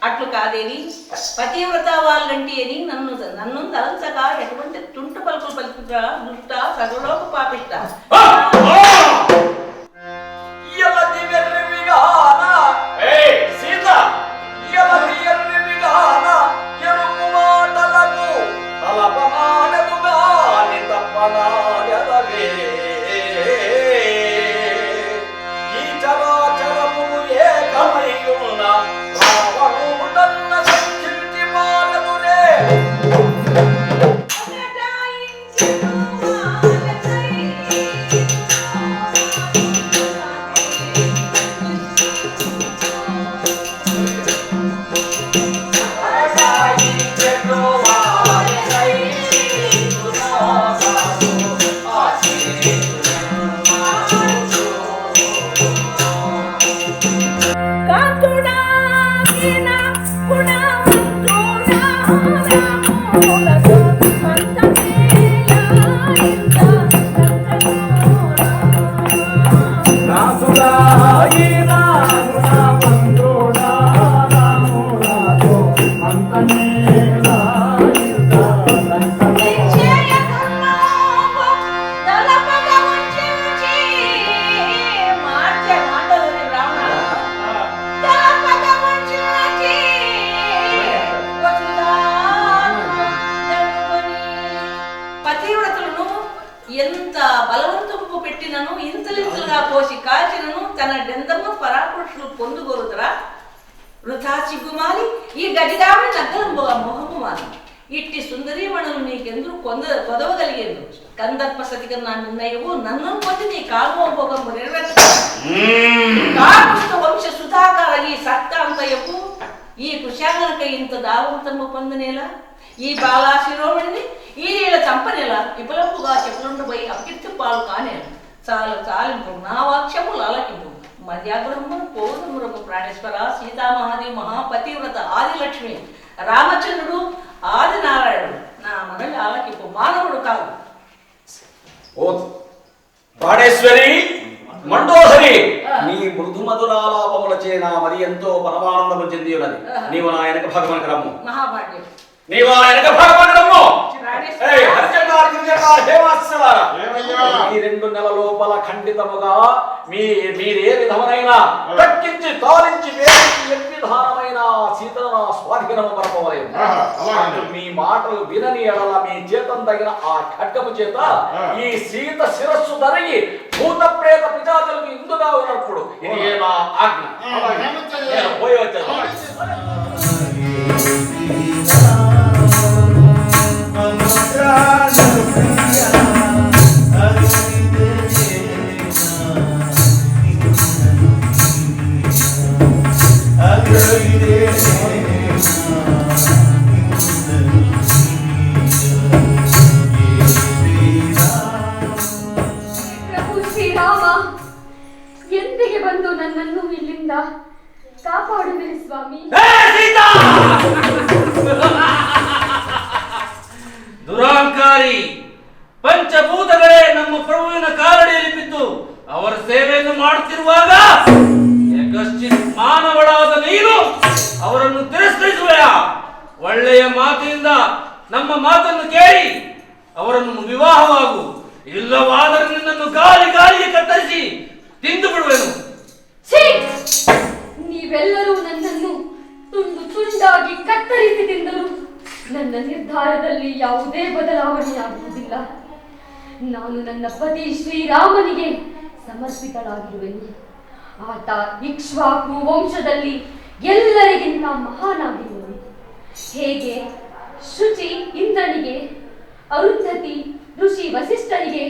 అట్లు కాదేని పతివ్రత వాళ్ళంటి అని నన్ను తలంచక ఎటువంటి తుంటు పలుకులు పలుకుతా దుష్ట సర్వలోక పాపిష్ట ఎంత బలవంతము పెట్టినను ఇంతలింతలుగా పోసి కాల్చినను తన డెందము పరాపురుషులు పొందుగోరుదరా వృథా సిగ్గుమాలి ఈ గడిదావిని నగ్గలంబుగా మోహము మాలి ఇట్టి సుందరీమణులు నీకెందుకు కొదవగలిగేదు కందర్ప సతిక నా నిర్ణయము నన్ను పొంది నీ కామోభోగము నెరవేర్చ వంశ సుధాకార ఈ సత్తాంతయపు ఈ కుశాంగనక ఇంత దావంతము పొందనేలా ఈ బాలా శిరోమణిని ఈ నీళ్ళ చంపనేలా విపులంపుగా చెప్పులుండబోయి అకీర్తి పాలు కానేలా చాలా చాలింపు నా వాక్యములు అలకింపు మధ్యాగ్రహము పౌర్ణమురము ప్రాణేశ్వర సీతామహాదేవి మహాపతివ్రత ఆదిలక్ష్మి రామచంద్రుడు ఆది నారాయణుడు నా మనల్ని ఆలకింపు మానవుడు కాదు. ఓ ప్రాణేశ్వరి మండోదరి నీ మృదు మధురాలాపములచే నా మరి ఎంతో పరమానందము చెంది ఉన్నది. నీవు నా వెనక భగవన్ రమ్ము మహాభాగ్యం నీవు నా వెనక భగవన్ రమ్ము. ఈ 2 నెలల లోపల ఖండితముగా మీరే విధమునైన దక్కించి తాలించి వేయించి విధానమైన సీతను నా స్వాధీనము మరపవలేదు. మీ మాటలు వినని ఎడల మీ చేతం తగిన ఆ ఖడ్గము చేత ఈ సీత శిరస్సు ధరిగి భూత ప్రేత పిశాచులకు ఇందుగా ఉన్నప్పుడు ఇది నా ఆజ్ఞ. నేను పోయి వచ్చాను. ಪ್ರಭು ಶ್ರೀರಾಮ ಎಂದಿಗೆ ಬಂದು ನನ್ನನ್ನು ಇಲ್ಲಿಂದ ಕಾಪಾಡುವಿರಿ ಸ್ವಾಮಿ. ದುರಾಂಕಾರಿ ಪಂಚಭೂತಗಳೇ ನಮ್ಮ ಪ್ರಭುವಿನ ಕಾಲಡಿಯಲ್ಲಿ ಬಿದ್ದು ಅವರ ಸೇವೆಯನ್ನು ಮಾಡುತ್ತಿರುವಾಗ ಮಾನವಳಾದ ನೀನು ಅವರನ್ನು ತಿರಸ್ಕರಿಸುವೆಯ? ಒಳ್ಳೆಯ ಮಾತಿನಿಂದ ನಮ್ಮ ಮಾತನ್ನು ಕೇಳಿ ಅವರನ್ನು ವಿವಾಹವಾಗು, ಇಲ್ಲವಾದರೆ ನಿನ್ನನ್ನು ಗಾಳಿಗೆ ಕತ್ತರಿಸಿ ತಿಂದು ಬಿಡುವೆನು. ನೀವೆಲ್ಲರೂ ನನ್ನನ್ನು ತುಂಡು ತುಂಡಾಗಿ ಕತ್ತರಿಸಿ ತಿಂದರು ನನ್ನ ನಿರ್ಧಾರದಲ್ಲಿ ಯಾವುದೇ ಬದಲಾವಣೆಯಾಗುವುದಿಲ್ಲ. ನಾನು ನನ್ನ ಪತಿ ಶ್ರೀರಾಮನಿಗೆ ಸಮರ್ಪಿತಳಾಗಿರುವೆನು. ಆತ ಇಕ್ಷ್ವಾಕು ವಂಶದಲ್ಲಿ ಎಲ್ಲರಿಗಿಂತ ಮಹಾನಾಗಿರುವನು. ಹೇಗೆ ಶುಚಿ ಇಂದ್ರನಿಗೆ, ಅರುಂಧತಿ ಋಷಿ ವಸಿಷ್ಠರಿಗೆ,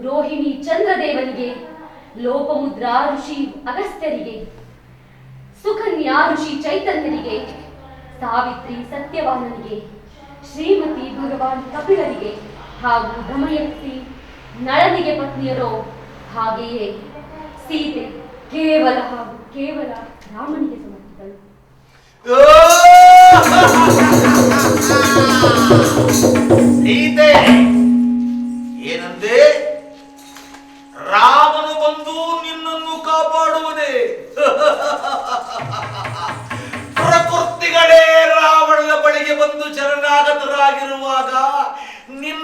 ರೋಹಿಣಿ ಚಂದ್ರದೇವನಿಗೆ, ಲೋಪಮುದ್ರಾ ಋಷಿ ಅಗಸ್ತ್ಯರಿಗೆ, ಸುಕನ್ಯಾ ಋಷಿ ಚೈತನ್ಯರಿಗೆ, ಸಾವಿತ್ರಿ ಸತ್ಯವಾನನಿಗೆ, ಶ್ರೀಮತಿ ಭಗವಾನ್ ಕಪಿಲರಿಗೆ ಹಾಗೂ ದಮಯಂತಿ ನಳನಿಗೆ ಪತ್ನಿಯರೋ, ಹಾಗೆಯೇ ಸೀತೆ ಕೇವಲ ಹಾಗೂ ಕೇವಲ ರಾಮನಿಗೆ ಸಮರ್ಪಿತಳು. ಸೀತೆ ಏನಂದೆ? ರಾಮನು ಬಂದು ನಿನ್ನನ್ನು ಕಾಪಾಡುವುದೇ? ಪ್ರಕೃತಿ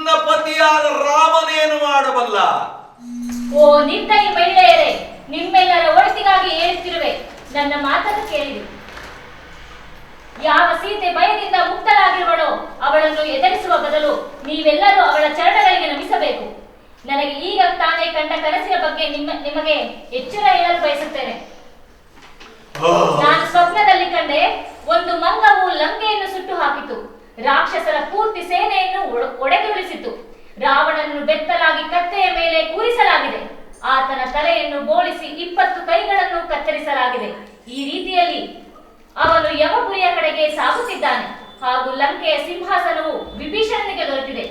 ನಿನ್ನ ಪತಿಯಾದ ರಾಮನೇನು ಮಾಡಬಲ್ಲ? ಓ ನಿರ್ದಯಿ ಮಹಿಳೆಯರೇ, ನಿಮ್ಮೆಲ್ಲರ ಒಳಿತಿಗಾಗಿ ಹೇಳುತ್ತಿರುವೆ, ನನ್ನ ಮಾತನ್ನು ಕೇಳಿರಿ. ಯಾವ ಸೀತೆ ಭಯದಿಂದ ಮುಕ್ತರಾಗಿರುವಳೋ ಅವಳನ್ನು ಎದುರಿಸುವ ಬದಲು ನೀವೆಲ್ಲರೂ ಅವಳ ಚರಣಗಳಿಗೆ ನಮಿಸಬೇಕು. ನನಗೆ ಈಗ ತಾನೇ ಕಂಡ ಕನಸಿನ ಬಗ್ಗೆ ನಿಮಗೆ ಎಚ್ಚರ ಹೇಳಲು ಬಯಸುತ್ತೇನೆ. ನಾನು ಸ್ವಪ್ನದಲ್ಲಿ ಕಂಡೆ ಒಂದು ಮಂಗವು ಲಂಕೆಯನ್ನು ಸುಟ್ಟು ಹಾಕಿತು. ರಾಕ್ಷಸರ ಪೂರ್ತಿ ಸೇನೆಯನ್ನು ಒಡೆದುರುಳಿಸಿತು. ರಾವಣನನ್ನು ಬೆತ್ತಲಾಗಿ ಕತ್ತೆಯ ಮೇಲೆ ಕೂರಿಸಲಾಗಿದೆ. ಆತನ ತಲೆಯನ್ನು ಬೋಳಿಸಿ 20 ಕೈಗಳನ್ನು ಕತ್ತರಿಸಲಾಗಿದೆ. ಈ ರೀತಿಯಲ್ಲಿ ಅವನು ಯಮಪುರಿಯ ಕಡೆಗೆ ಸಾಗುತ್ತಿದ್ದಾನೆ. ಹಾಗೂ ಲಂಕೆಯ ಸಿಂಹಾಸನವು ವಿಭೀಷಣನಿಗೆ ದೊರೆತಿದೆ.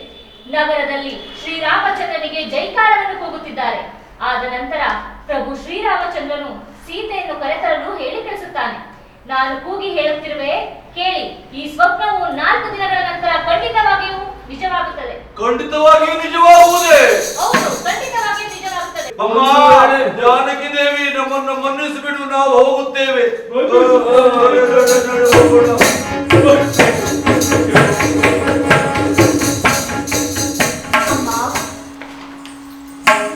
ನಗರದಲ್ಲಿ ಶ್ರೀರಾಮಚಂದ್ರನಿಗೆ ಜೈಕಾರವನ್ನು ಕೂಗುತ್ತಿದ್ದಾರೆ. ಆದ ನಂತರ ಪ್ರಭು ಶ್ರೀರಾಮಚಂದ್ರನು ಸೀತೆಯನ್ನು ಕರೆತರಲು ಹೇಳಿ ಕಳಿಸುತ್ತಾನೆ. ನಾನು ಕೂಗಿ ಹೇಳುತ್ತಿರುವೆ, ಕೇಳಿ. ಈ ಸ್ವಪ್ನವು 4 ದಿನಗಳ ನಂತರ ಖಂಡಿತವಾಗಿಯೂ ನಿಜವಾಗುತ್ತದೆ. ಖಂಡಿತವಾಗಿಯೂ ನಿಜವಾಗುವುದೇ? ಹೌದು, ಖಂಡಿತವಾಗಿಯೂ ನಿಜವಾಗುತ್ತದೆ. ಅಮ್ಮ ಜಾನಕಿ ದೇವಿ, ನಮ್ಮನ್ನು ಮನ್ನಿಸಿಬಿಡು, ನಾವು ಹೋಗುತ್ತೇವೆ.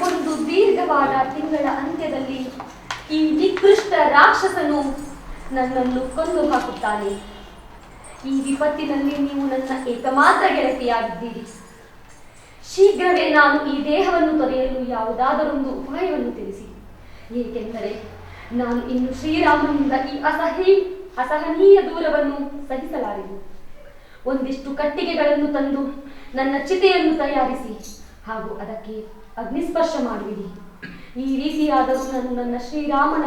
ಒಂದು ದೀರ್ಘವಾದ ತಿಂಗಳ ಅಂತ್ಯದಲ್ಲಿ ಈ ನಿಕೃಷ್ಟ ರಾಕ್ಷಸನು ನನ್ನನ್ನು ಕೊಂದು ಹಾಕುತ್ತಾನೆ. ಈ ವಿಪತ್ತಿನಲ್ಲಿ ನೀವು ನನ್ನ ಏಕಮಾತ್ರ ಗೆಳತಿಯಾಗಿದ್ದೀರಿ. ಶೀಘ್ರವೇ ನಾನು ಈ ದೇಹವನ್ನು ತೊರೆಯಲು ಯಾವುದಾದರೊಂದು ಉಪಾಯವನ್ನು ತಿಳಿಸಿ. ಏಕೆಂದರೆ ನಾನು ಇನ್ನು ಶ್ರೀರಾಮನಿಂದ ಈ ಅಸಹನೀಯ ದೂರವನ್ನು ಸಹಿಸಲಾರೆನು. ಒಂದಿಷ್ಟು ಕಟ್ಟಿಗೆಗಳನ್ನು ತಂದು ನನ್ನ ಚಿತೆಯನ್ನು ತಯಾರಿಸಿ ಹಾಗೂ ಅದಕ್ಕೆ ಅಗ್ನಿಸ್ಪರ್ಶ ಮಾಡುವಿರಿ. ಈ ರೀತಿಯಾದರೂ ನಾನು ನನ್ನ ಶ್ರೀರಾಮನ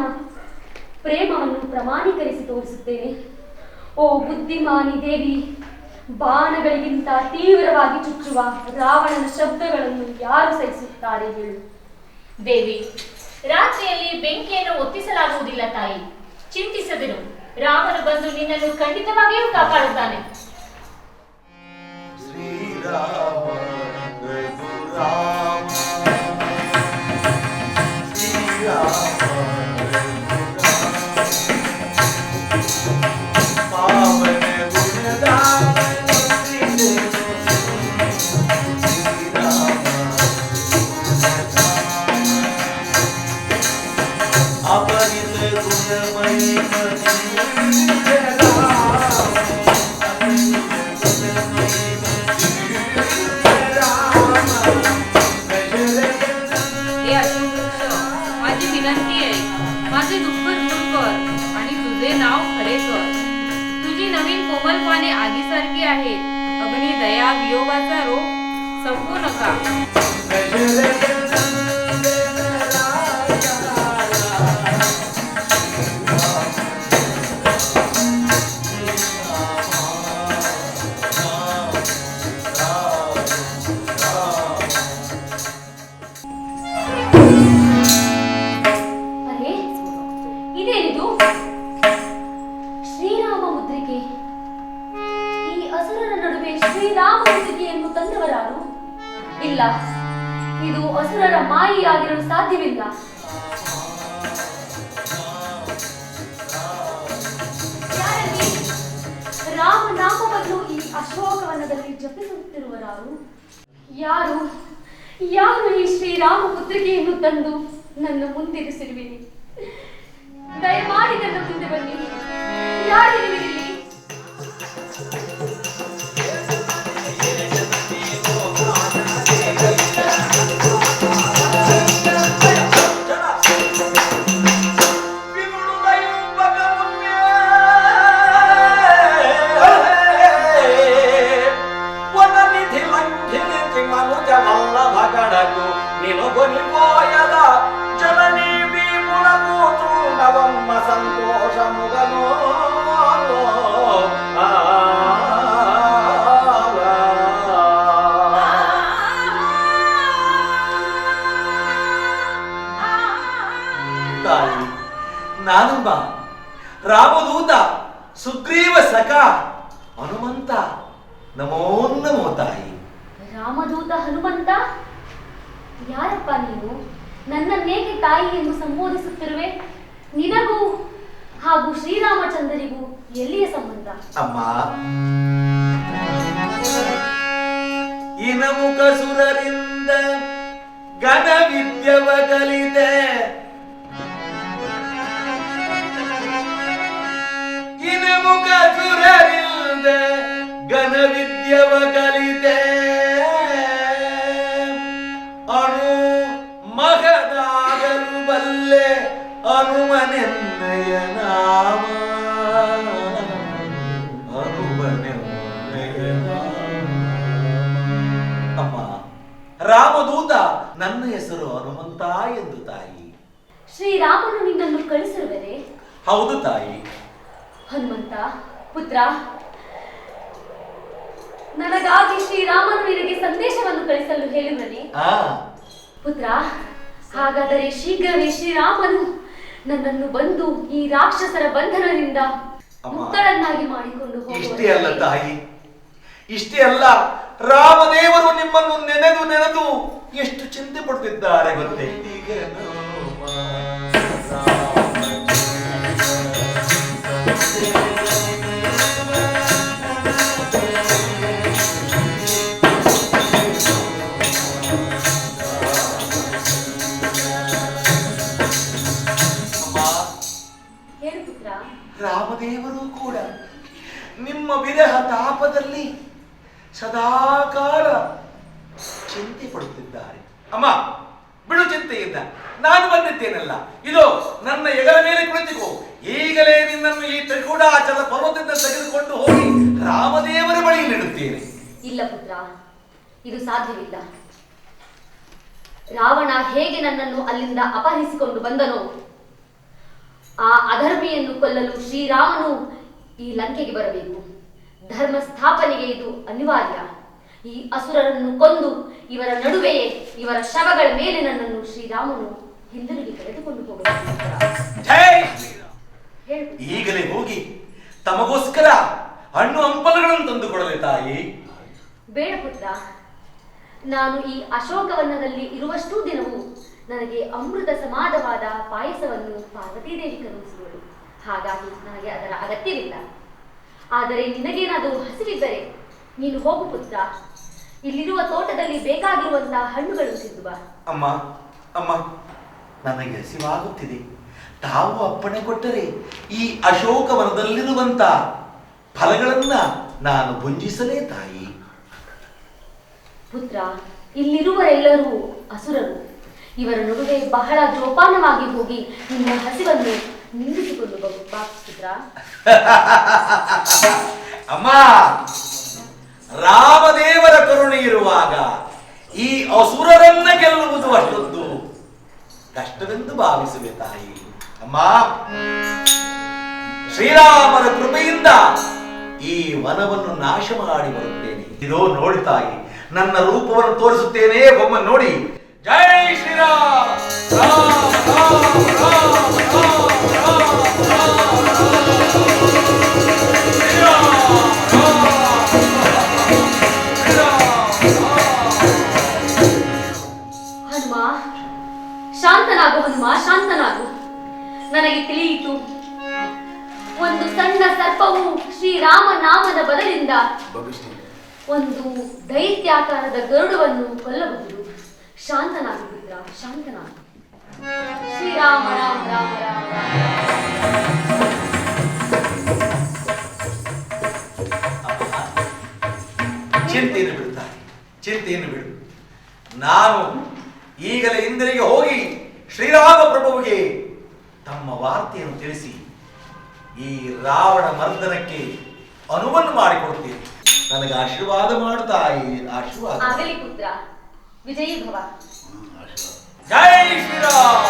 ಪ್ರೇಮವನ್ನು ಪ್ರಮಾಣೀಕರಿಸಿ ತೋರಿಸುತ್ತೇನೆ. ಓ ಬುದ್ಧಿಮಾನಿ ದೇವಿ, ಬಾಣಗಳಿಗಿಂತ ತೀವ್ರವಾಗಿ ಚುಚ್ಚುವ ರಾವಣನ ಶಬ್ದಗಳನ್ನು ಯಾರು ಸಹಿಸುತ್ತಾರೆ ಹೇಳು? ದೇವಿ, ರಾತ್ರಿಯಲ್ಲಿ ಬೆಂಕಿಯನ್ನು ಒತ್ತಿಸಲಾಗುವುದಿಲ್ಲ ತಾಯಿ, ಚಿಂತಿಸದಿರು. ರಾಮನು ಬಂದು ನಿನ್ನನ್ನು ಖಂಡಿತವಾಗಿಯೂ ಕಾಪಾಡುತ್ತಾನೆ. ಶ್ರೀರಾಮ ರಘುರಾಮ ಶ್ರೀರಾಮ ಪಾವನ ಗುಣಧಾಮ ಅಪರಿತ ಗುಣಮಯ माझी विनंती आहे, माझे दुःख दूर कर आणि तुझे नाव खरे कर. तुझी नवीन कोमल पाने आगीसारखी आहेत. अग्नी दया वियोगाचा रोग संपू नका. ಅರೆ, ಇದೇನಿದು? ಶ್ರೀರಾಮ ಮುದ್ರಿಕೆ. ಈ ಅಸುರರ ನಡುವೆ ಶ್ರೀರಾಮ ಮುದ್ರಿಕೆಯನ್ನು ತಂದವರಾರು? ಇಲ್ಲ, ಇದು ಅಸುರರ ಮಾಯೆಯಾಗಿರಲು ಸಾಧ್ಯವಿಲ್ಲ. ಯಾರಲ್ಲಿ ರಾಮನಾಮವನ್ನು ಈ ಅಶೋಕವನದಲ್ಲಿ ಜಪಿಸುತ್ತಿರುವರಾರು? ಯಾರು ಯಾರು ಈ ಶ್ರೀರಾಮ ಮುದ್ರಿಕೆಯನ್ನು ತಂದು ನನ್ನ ಮುಂದಿರಿಸಿರುವಿರಿ? ದಯಮಾಡಿ ನನ್ನ ಮುಂದೆ ಬನ್ನಿ. ಯಾರಿರುವಿರಿಲ್ಲಿ? నినుగొనిపోయద జననీ వీపునకు నవమ్మ సంతోషముగను ತಾಯಿ, ನಾನೊಬ್ಬ ರಾಮದೂತ, ಸುಗ್ರೀವ ಸಖ ಹನುಮಂತ. ನಮೋ ನಮೋ ತಾಯಿ. ರಾಮದೂತ ಹನುಮಂತ? ಯಾರಪ್ಪ ನೀನು? ನನ್ನನ್ನೇಕೆ ತಾಯಿ ಎಂದು ಸಂಬೋಧಿಸುತ್ತಿರುವೆ? ನಿನಗೂ ಹಾಗೂ ಇನಮುಖ ಸುರರಿಂದ ಘನ ವಿದ್ಯವ ಕಲಿತೆ ಇನಮುಖ ಸುರರಿಂದ ಘನ ವಿದ್ಯವ ಕಲಿತೆ ಅಣು ಮಗದಾಗಲು ಬಲ್ಲೆ ಹನುಮನೆನ್ನಯ ನಾಮ ಹನುಮನೆನ್ನಯ ಅಮ್ಮ ರಾಮದೂತ ನನ್ನ ಹೆಸರು ಹನುಮಂತ ಎಂದು ತಾಯಿ. ಶ್ರೀರಾಮನು ನಿನ್ನನ್ನು ಕಳಿಸಿರುವರೆ? ಹೌದು ತಾಯಿ. ಹನುಮಂತ ಪುತ್ರ, ನನಗಾಗಿ ಶ್ರೀರಾಮನು ನಿನಗೆ ಸಂದೇಶವನ್ನು ಕಳಿಸಲು ಹೇಳಿರುವನೆ? ಪುತ್ರ, ಹಾಗಾದರೆ ಶೀಘ್ರವೇ ಶ್ರೀರಾಮನು ನನ್ನನ್ನು ಬಂದು ಈ ರಾಕ್ಷಸರ ಬಂಧನದಿಂದ ಮುಕ್ತಳನ್ನಾಗಿ ಮಾಡಿಕೊಂಡು ಇಷ್ಟೇ ಅಲ್ಲ ತಾಯಿ, ಇಷ್ಟೇ ಅಲ್ಲ, ರಾಮದೇವರು ನಿಮ್ಮನ್ನು ನೆನೆದು ನೆನೆದು ಎಷ್ಟು ಚಿಂತೆ ಪಡುತ್ತಿದ್ದಾರೆ ಗೊತ್ತೇ? ರಾಮದೇವರು ಕೂಡ ನಿಮ್ಮ ವಿರಹ ತಾಪದಲ್ಲಿ ಸದಾಕಾಲ ಚಿಂತೆ ಪಡುತ್ತಿದ್ದಾರೆ. ಅಮ್ಮ ಬಿಡು ಚಿಂತೆಯಿಂದ, ನಾನು ಬಂದಿದ್ದೇನಲ್ಲ, ಇದು ನನ್ನ ಎಗಲ ಮೇಲೆ ಕುಳಿತುಕೋ. ಈಗಲೇ ನಿನ್ನನ್ನು ಈ ತ್ರಿಕೂಟಾಚಲ ಪರ್ವತದಿಂದ ತೆಗೆದುಕೊಂಡು ಹೋಗಿ ರಾಮದೇವರ ಬಳಿಯಲ್ಲಿಡುತ್ತೇನೆ. ಇಲ್ಲ ಪುತ್ರ, ಇದು ಸಾಧ್ಯವಿಲ್ಲ. ರಾವಣ ಹೇಗೆ ನನ್ನನ್ನು ಅಲ್ಲಿಂದ ಅಪಹರಿಸಿಕೊಂಡು ಬಂದನೋ, ಆ ಅಧರ್ಮಿಯನ್ನು ಕೊಲ್ಲಲು ಶ್ರೀರಾಮನು ಈ ಲಂಕೆಗೆ ಬರಬೇಕು. ಧರ್ಮ ಸ್ಥಾಪನೆಗೆ ಇದು ಅನಿವಾರ್ಯ. ಈ ಅಸುರರನ್ನು ಕೊಂದು ಇವರ ನಡುವೆಯೇ ಇವರ ಶವಗಳ ಮೇಲೆ ನನ್ನನ್ನು ಶ್ರೀರಾಮನು ಹಿಂದಿರುಗಿ ಕರೆದುಕೊಂಡು ಹೋಗಬೇಕು. ಈಗಲೇ ಹೋಗಿ ತಮಗೋಸ್ಕರ ಹಣ್ಣು ಹಂಪಲುಗಳನ್ನು ತಂದುಕೊಡಲೆ ತಾಯಿ. ಬೇಡ ಪುತ್ರ, ನಾನು ಈ ಅಶೋಕವನದಲ್ಲಿ ಇರುವಷ್ಟೂ ದಿನವೂ ನನಗೆ ಅಮೃತ ಸಮಾದವಾದ ಪಾಯಸವನ್ನು ಪಾರ್ವತೀದೇವಿ ಕರುಣಿಸುವಳು. ಹಾಗಾಗಿ ನನಗೆ ಅದರ ಅಗತ್ಯವಿಲ್ಲ. ಆದರೆ ನಿನಗೇನಾದರೂ ಹಸಿವಿದ್ದರೆ ನೀನು ಹೋಗು ಪುತ್ರ, ಇಲ್ಲಿರುವ ತೋಟದಲ್ಲಿ ಬೇಕಾಗಿರುವಂತಹ ಹಣ್ಣುಗಳನ್ನು ತಿಂದು ಬಾ. ಅಮ್ಮ ಅಮ್ಮ, ನನಗೆ ಹಸಿವಾಗುತ್ತಿದೆ. ತಾವು ಅಪ್ಪಣೆ ಕೊಟ್ಟರೆ ಈ ಅಶೋಕವನದಲ್ಲಿರುವಂತ ಫಲಗಳನ್ನ ನಾನು ಭುಂಜಿಸಲೇ ತಾಯಿ. ಪುತ್ರ, ಇಲ್ಲಿರುವರೆಲ್ಲರೂ ಅಸುರರು. ಇವರ ನಡುವೆ ಬಹಳ ಜೋಪಾನವಾಗಿ ಹೋಗಿ ನಿನ್ನ ಹಸಿವನ್ನು ನಿಂದಿಸಿಕೊಂಡು ಬಾ ಪುತ್ರ. ಅಮ್ಮ, ರಾಮದೇವರ ಕರುಣೆ ಇರುವಾಗ ಈ ಅಸುರರನ್ನ ಗೆಲ್ಲುವುದು ಅಷ್ಟೊಂದು ಕಷ್ಟವೆಂದು ಭಾವಿಸುವೆ ತಾಯಿ. ಅಮ್ಮ, ಶ್ರೀರಾಮನ ಕೃಪೆಯಿಂದ ಈ ವನವನ್ನು ನಾಶ ಮಾಡಿ ಬರುತ್ತೇನೆ. ಇದೋ ನೋಡಿ ತಾಯಿ, ನನ್ನ ರೂಪವನ್ನು ತೋರಿಸುತ್ತೇನೆ, ಒಮ್ಮೆ ನೋಡಿ. ಜೈ ಶ್ರೀರಾಮ. ರಾಮ ರಾಮ ರಾಮ ಹನುಮ, ಶಾಂತನಾಗು ಹನುಮ, ಶಾಂತನಾಗು. ನನಗೆ ತಿಳಿಯಿತು, ಒಂದು ಸಣ್ಣ ಸರ್ಪವು ಶ್ರೀರಾಮ ನಾಮದ ಬದಲಿಂದ ಒಂದು ದೈತ್ಯಾಕಾರದ ಗರುಡವನ್ನು ಕೊಲ್ಲಬಹುದು. ಶಾಂತನಾಗು ಪುತ್ರ, ಶಾಂತನಾಗು. ಶ್ರೀರಾಮ ರಾಮ ರಾಮ ರಾಮ ಚಿಂತೆಯನ್ನು ಬಿಡುತ್ತಾರೆ, ಚಿಂತೆಯನ್ನು ಬಿಡು. ನಾನು ಈಗಲೇ ಇಂದ್ರಿಗೆ ಹೋಗಿ ಶ್ರೀರಾಮ ಪ್ರಭುವಿಗೆ ತಮ್ಮ ವಾರ್ತೆಯನ್ನು ತಿಳಿಸಿ ಈ ರಾವಣ ಮರ್ದನಕ್ಕೆ ಅನುವನ್ನು ಮಾಡಿಕೊಡ್ತೀನಿ. ನನಗೆ ಆಶೀರ್ವಾದ ಮಾಡುತ್ತಾಯಿ. ಆಶೀರ್ವಾದ ಆಗಲಿ ಪುತ್ರ, ವಿಜಯೀ ಭವ. ಜೈ Shriram.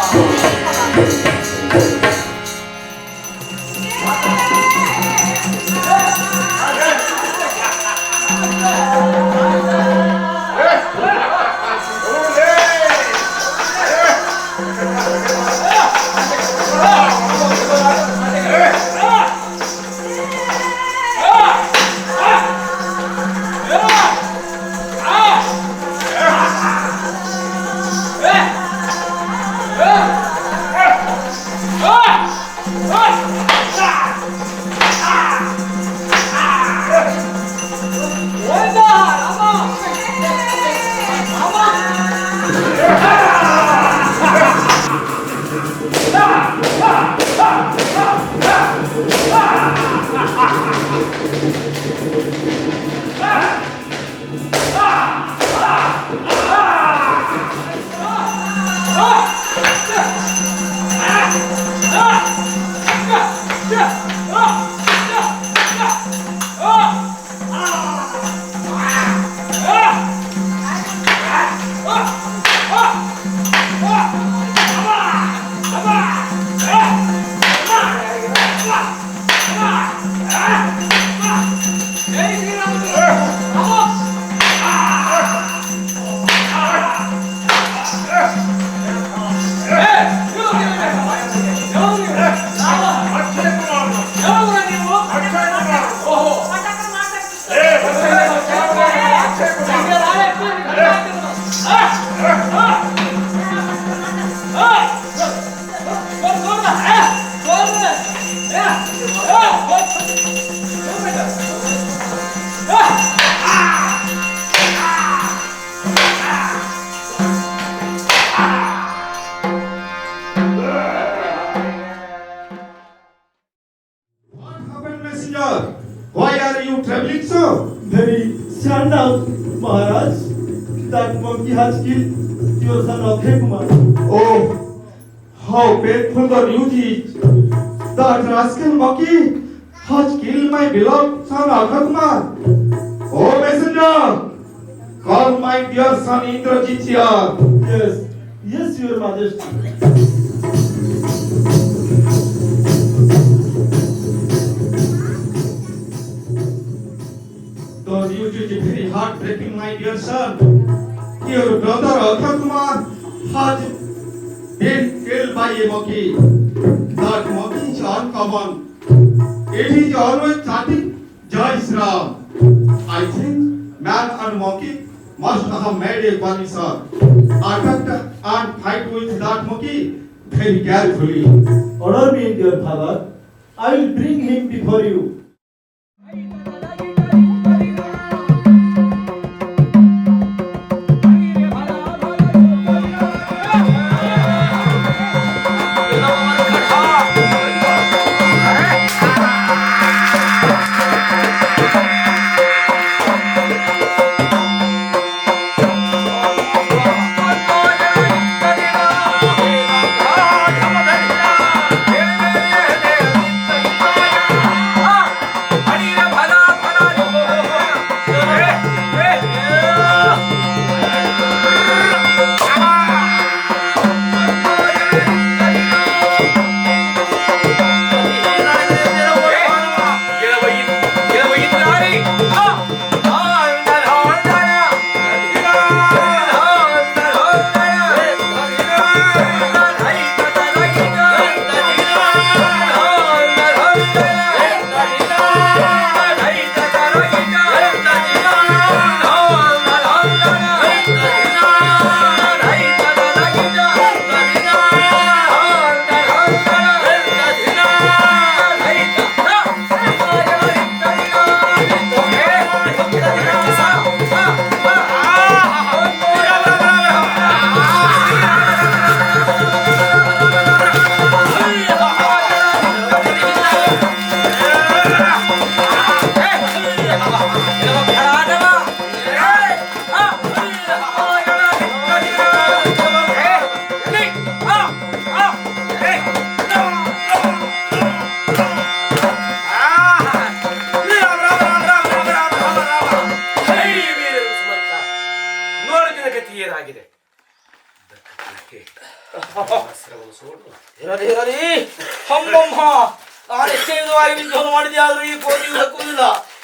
Rama Why are you traveling so? Very sad now, Maharaj. That monkey has killed your son Abhay Kumar. Oh, how painful the news is. That rascal monkey has killed my beloved son Abhay Kumar. Oh, messenger, call my dear son Indrajit here. Yes, yes, your majesty. The news is very heartbreaking, my dear son. Your brother Abhay Kumar has been killed by a monkey. That monkey is uncommon. It is always chanting Jai Shri Ram. I think man and monkey must have made a coalition. Attack and fight with that monkey very carefully. Order me, dear father. I will bring him before you.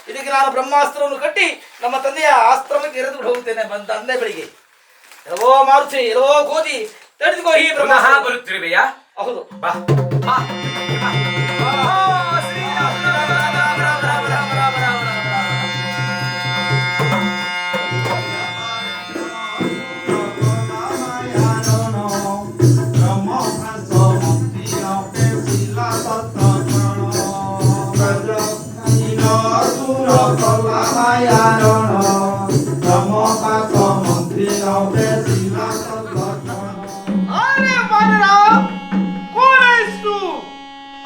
ಇದಕ್ಕೆ ನಾನು ಬ್ರಹ್ಮಾಸ್ತ್ರವನ್ನು ಕಟ್ಟಿ ನಮ್ಮ ತಂದೆಯ ಆಶ್ರಮಕ್ಕೆ ಎರೆದು ಹೋಗುತ್ತೇನೆ ಬಂದ ತಂದೆ ಬೆಳಿಗ್ಗೆ. ಎಲ್ಲವೋ ಮಾರುತಿ ಎಲ್ಲವೋ ಗೋಧಿ ತಡೆದುಕೋ ಈ ಬ್ರಹ್ಮಾಸ್ತ್ರ ಬರುತ್ತಿರುವೆಯಾ? ಹೌದು ಬಾ ಬಾ. अरे मानराव, कोण आहेस तू?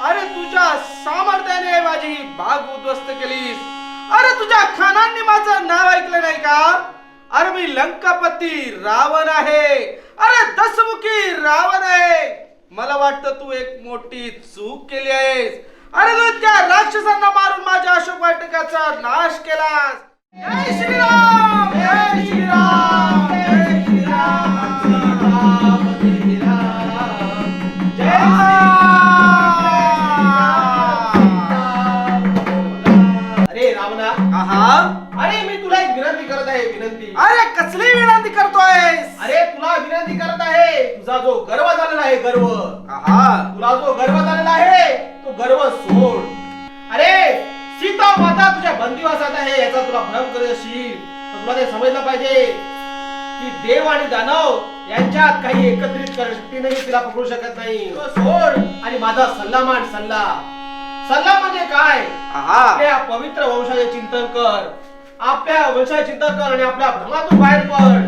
अरे तुझ्या सामर्थ्याने माझी ही बाग उद्ध्वस्त केलीस. अरे तुझ्या खानांनी माझं नाव ऐकलं नाही का? अरे मी लंकापती रावण आहे. अरे दशमुखी रावण आहे. मला वाटतं तू एक मोठी चूक केली आहेस. अरे तू त्या राक्षसांना मारून माझ्या अशोक वाटिकाचा नाश केलास. जय श्रीराम, जय श्रीराम, जय श्रीराम. अरे रावणा, अरे मी तुला एक विनंती करत आहे. विनंती. अरे कसली विनंती करतोय? अरे तुला विनंती करत आहे. तुझा जो गर्व झालेला आहे, गर्व, तुला जो गर्व झालेला आहे तो गर्व सोड. अरे सीता तुझ्या बंदिवासात आहे याचा तुला भ्रम करत असशील, तर तुला ते समजलं पाहिजे की देव आणि दानव यांच्यात काही एकत्रित शक्तीने तिला पकडू शकत नाही. सोड आणि माझा सल्ला मान. सल्ला म्हणजे काय? आपल्या पवित्र वंशाचे चिंतन कर, आपल्या वंशाचे चिंतन कर आणि आपल्या भ्रमातून बाहेर पड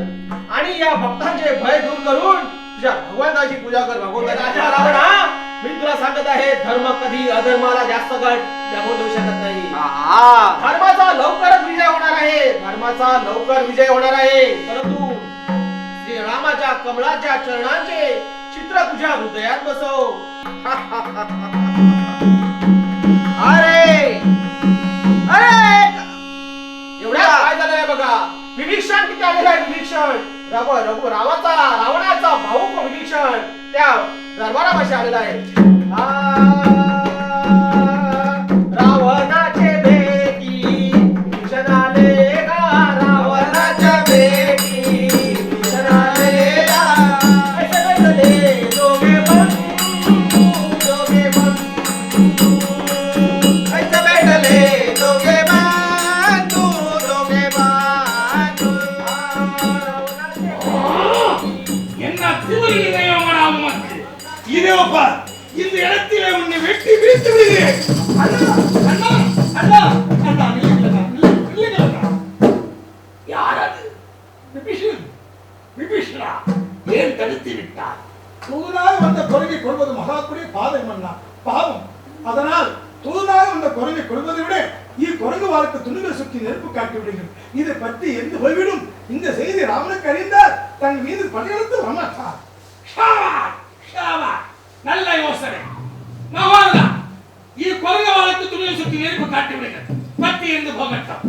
आणि या भक्तांचे भय दूर करून तुझ्या भगवंताची पूजा कर. भगवंताची रावणा, मी तुला सांगत आहे, धर्म कधी अधर्माला जास्त गट दाखवून देऊ शकत नाही. धर्माचा लवकरच विजय होणार आहे. धर्माचा लवकर विजय होणार आहे. परंतु श्रीरामाच्या कमळाच्या चरणांचे चित्र तुझ्या हृदयात बसव. अरे अरे एवढ्या काय झालंय बघा. विभीषण किती आलेला आहे. विभीषण रावणाचा भाऊ विभीषण त्या दरबारापाशी आलेला आहे. रावणाचे भेटी विभीषण आले का. रावणाच्या भेटी विभीषण आले का. ऐसे बैठले दोघे बंधू, दोघे बंधू. ऐसे बैठले दोघे बंधू, दोघे बंधू. என்ன திமிரு இதயம் உமக்கு. இதோ பார், இந்த இடத்திலே உன்னை வெட்டி வீழ்த்து விடுகிறேன். அண்ணா அண்ணா அண்ணா இல்லைங்களா. யார் அது? விபீஷணா, ஏன் தடுத்து விட்டார்? தூதனாக வந்த குரங்கை கொள்வது மகாக்குடைய பாதகம் அண்ணா, பாவம். அதனால் தூதனாக வந்த குரங்கை கொள்வதை விட குரங்கு வாழ்க்கை துணிகள் சுற்றி நெருப்பு காட்டி விடுங்கள். இதை பற்றி எந்த போய்விடும். இந்த செய்தி ராமனுக்கு அறிந்தால் தன் மீது படையெடுத்து வரமாட்டார். நல்ல யோசனை. குரங்கு வாழ்க்கை துணியை சுற்றி நெருப்பு காட்டி விடுங்கள். பற்றி இருந்து போகட்டும்.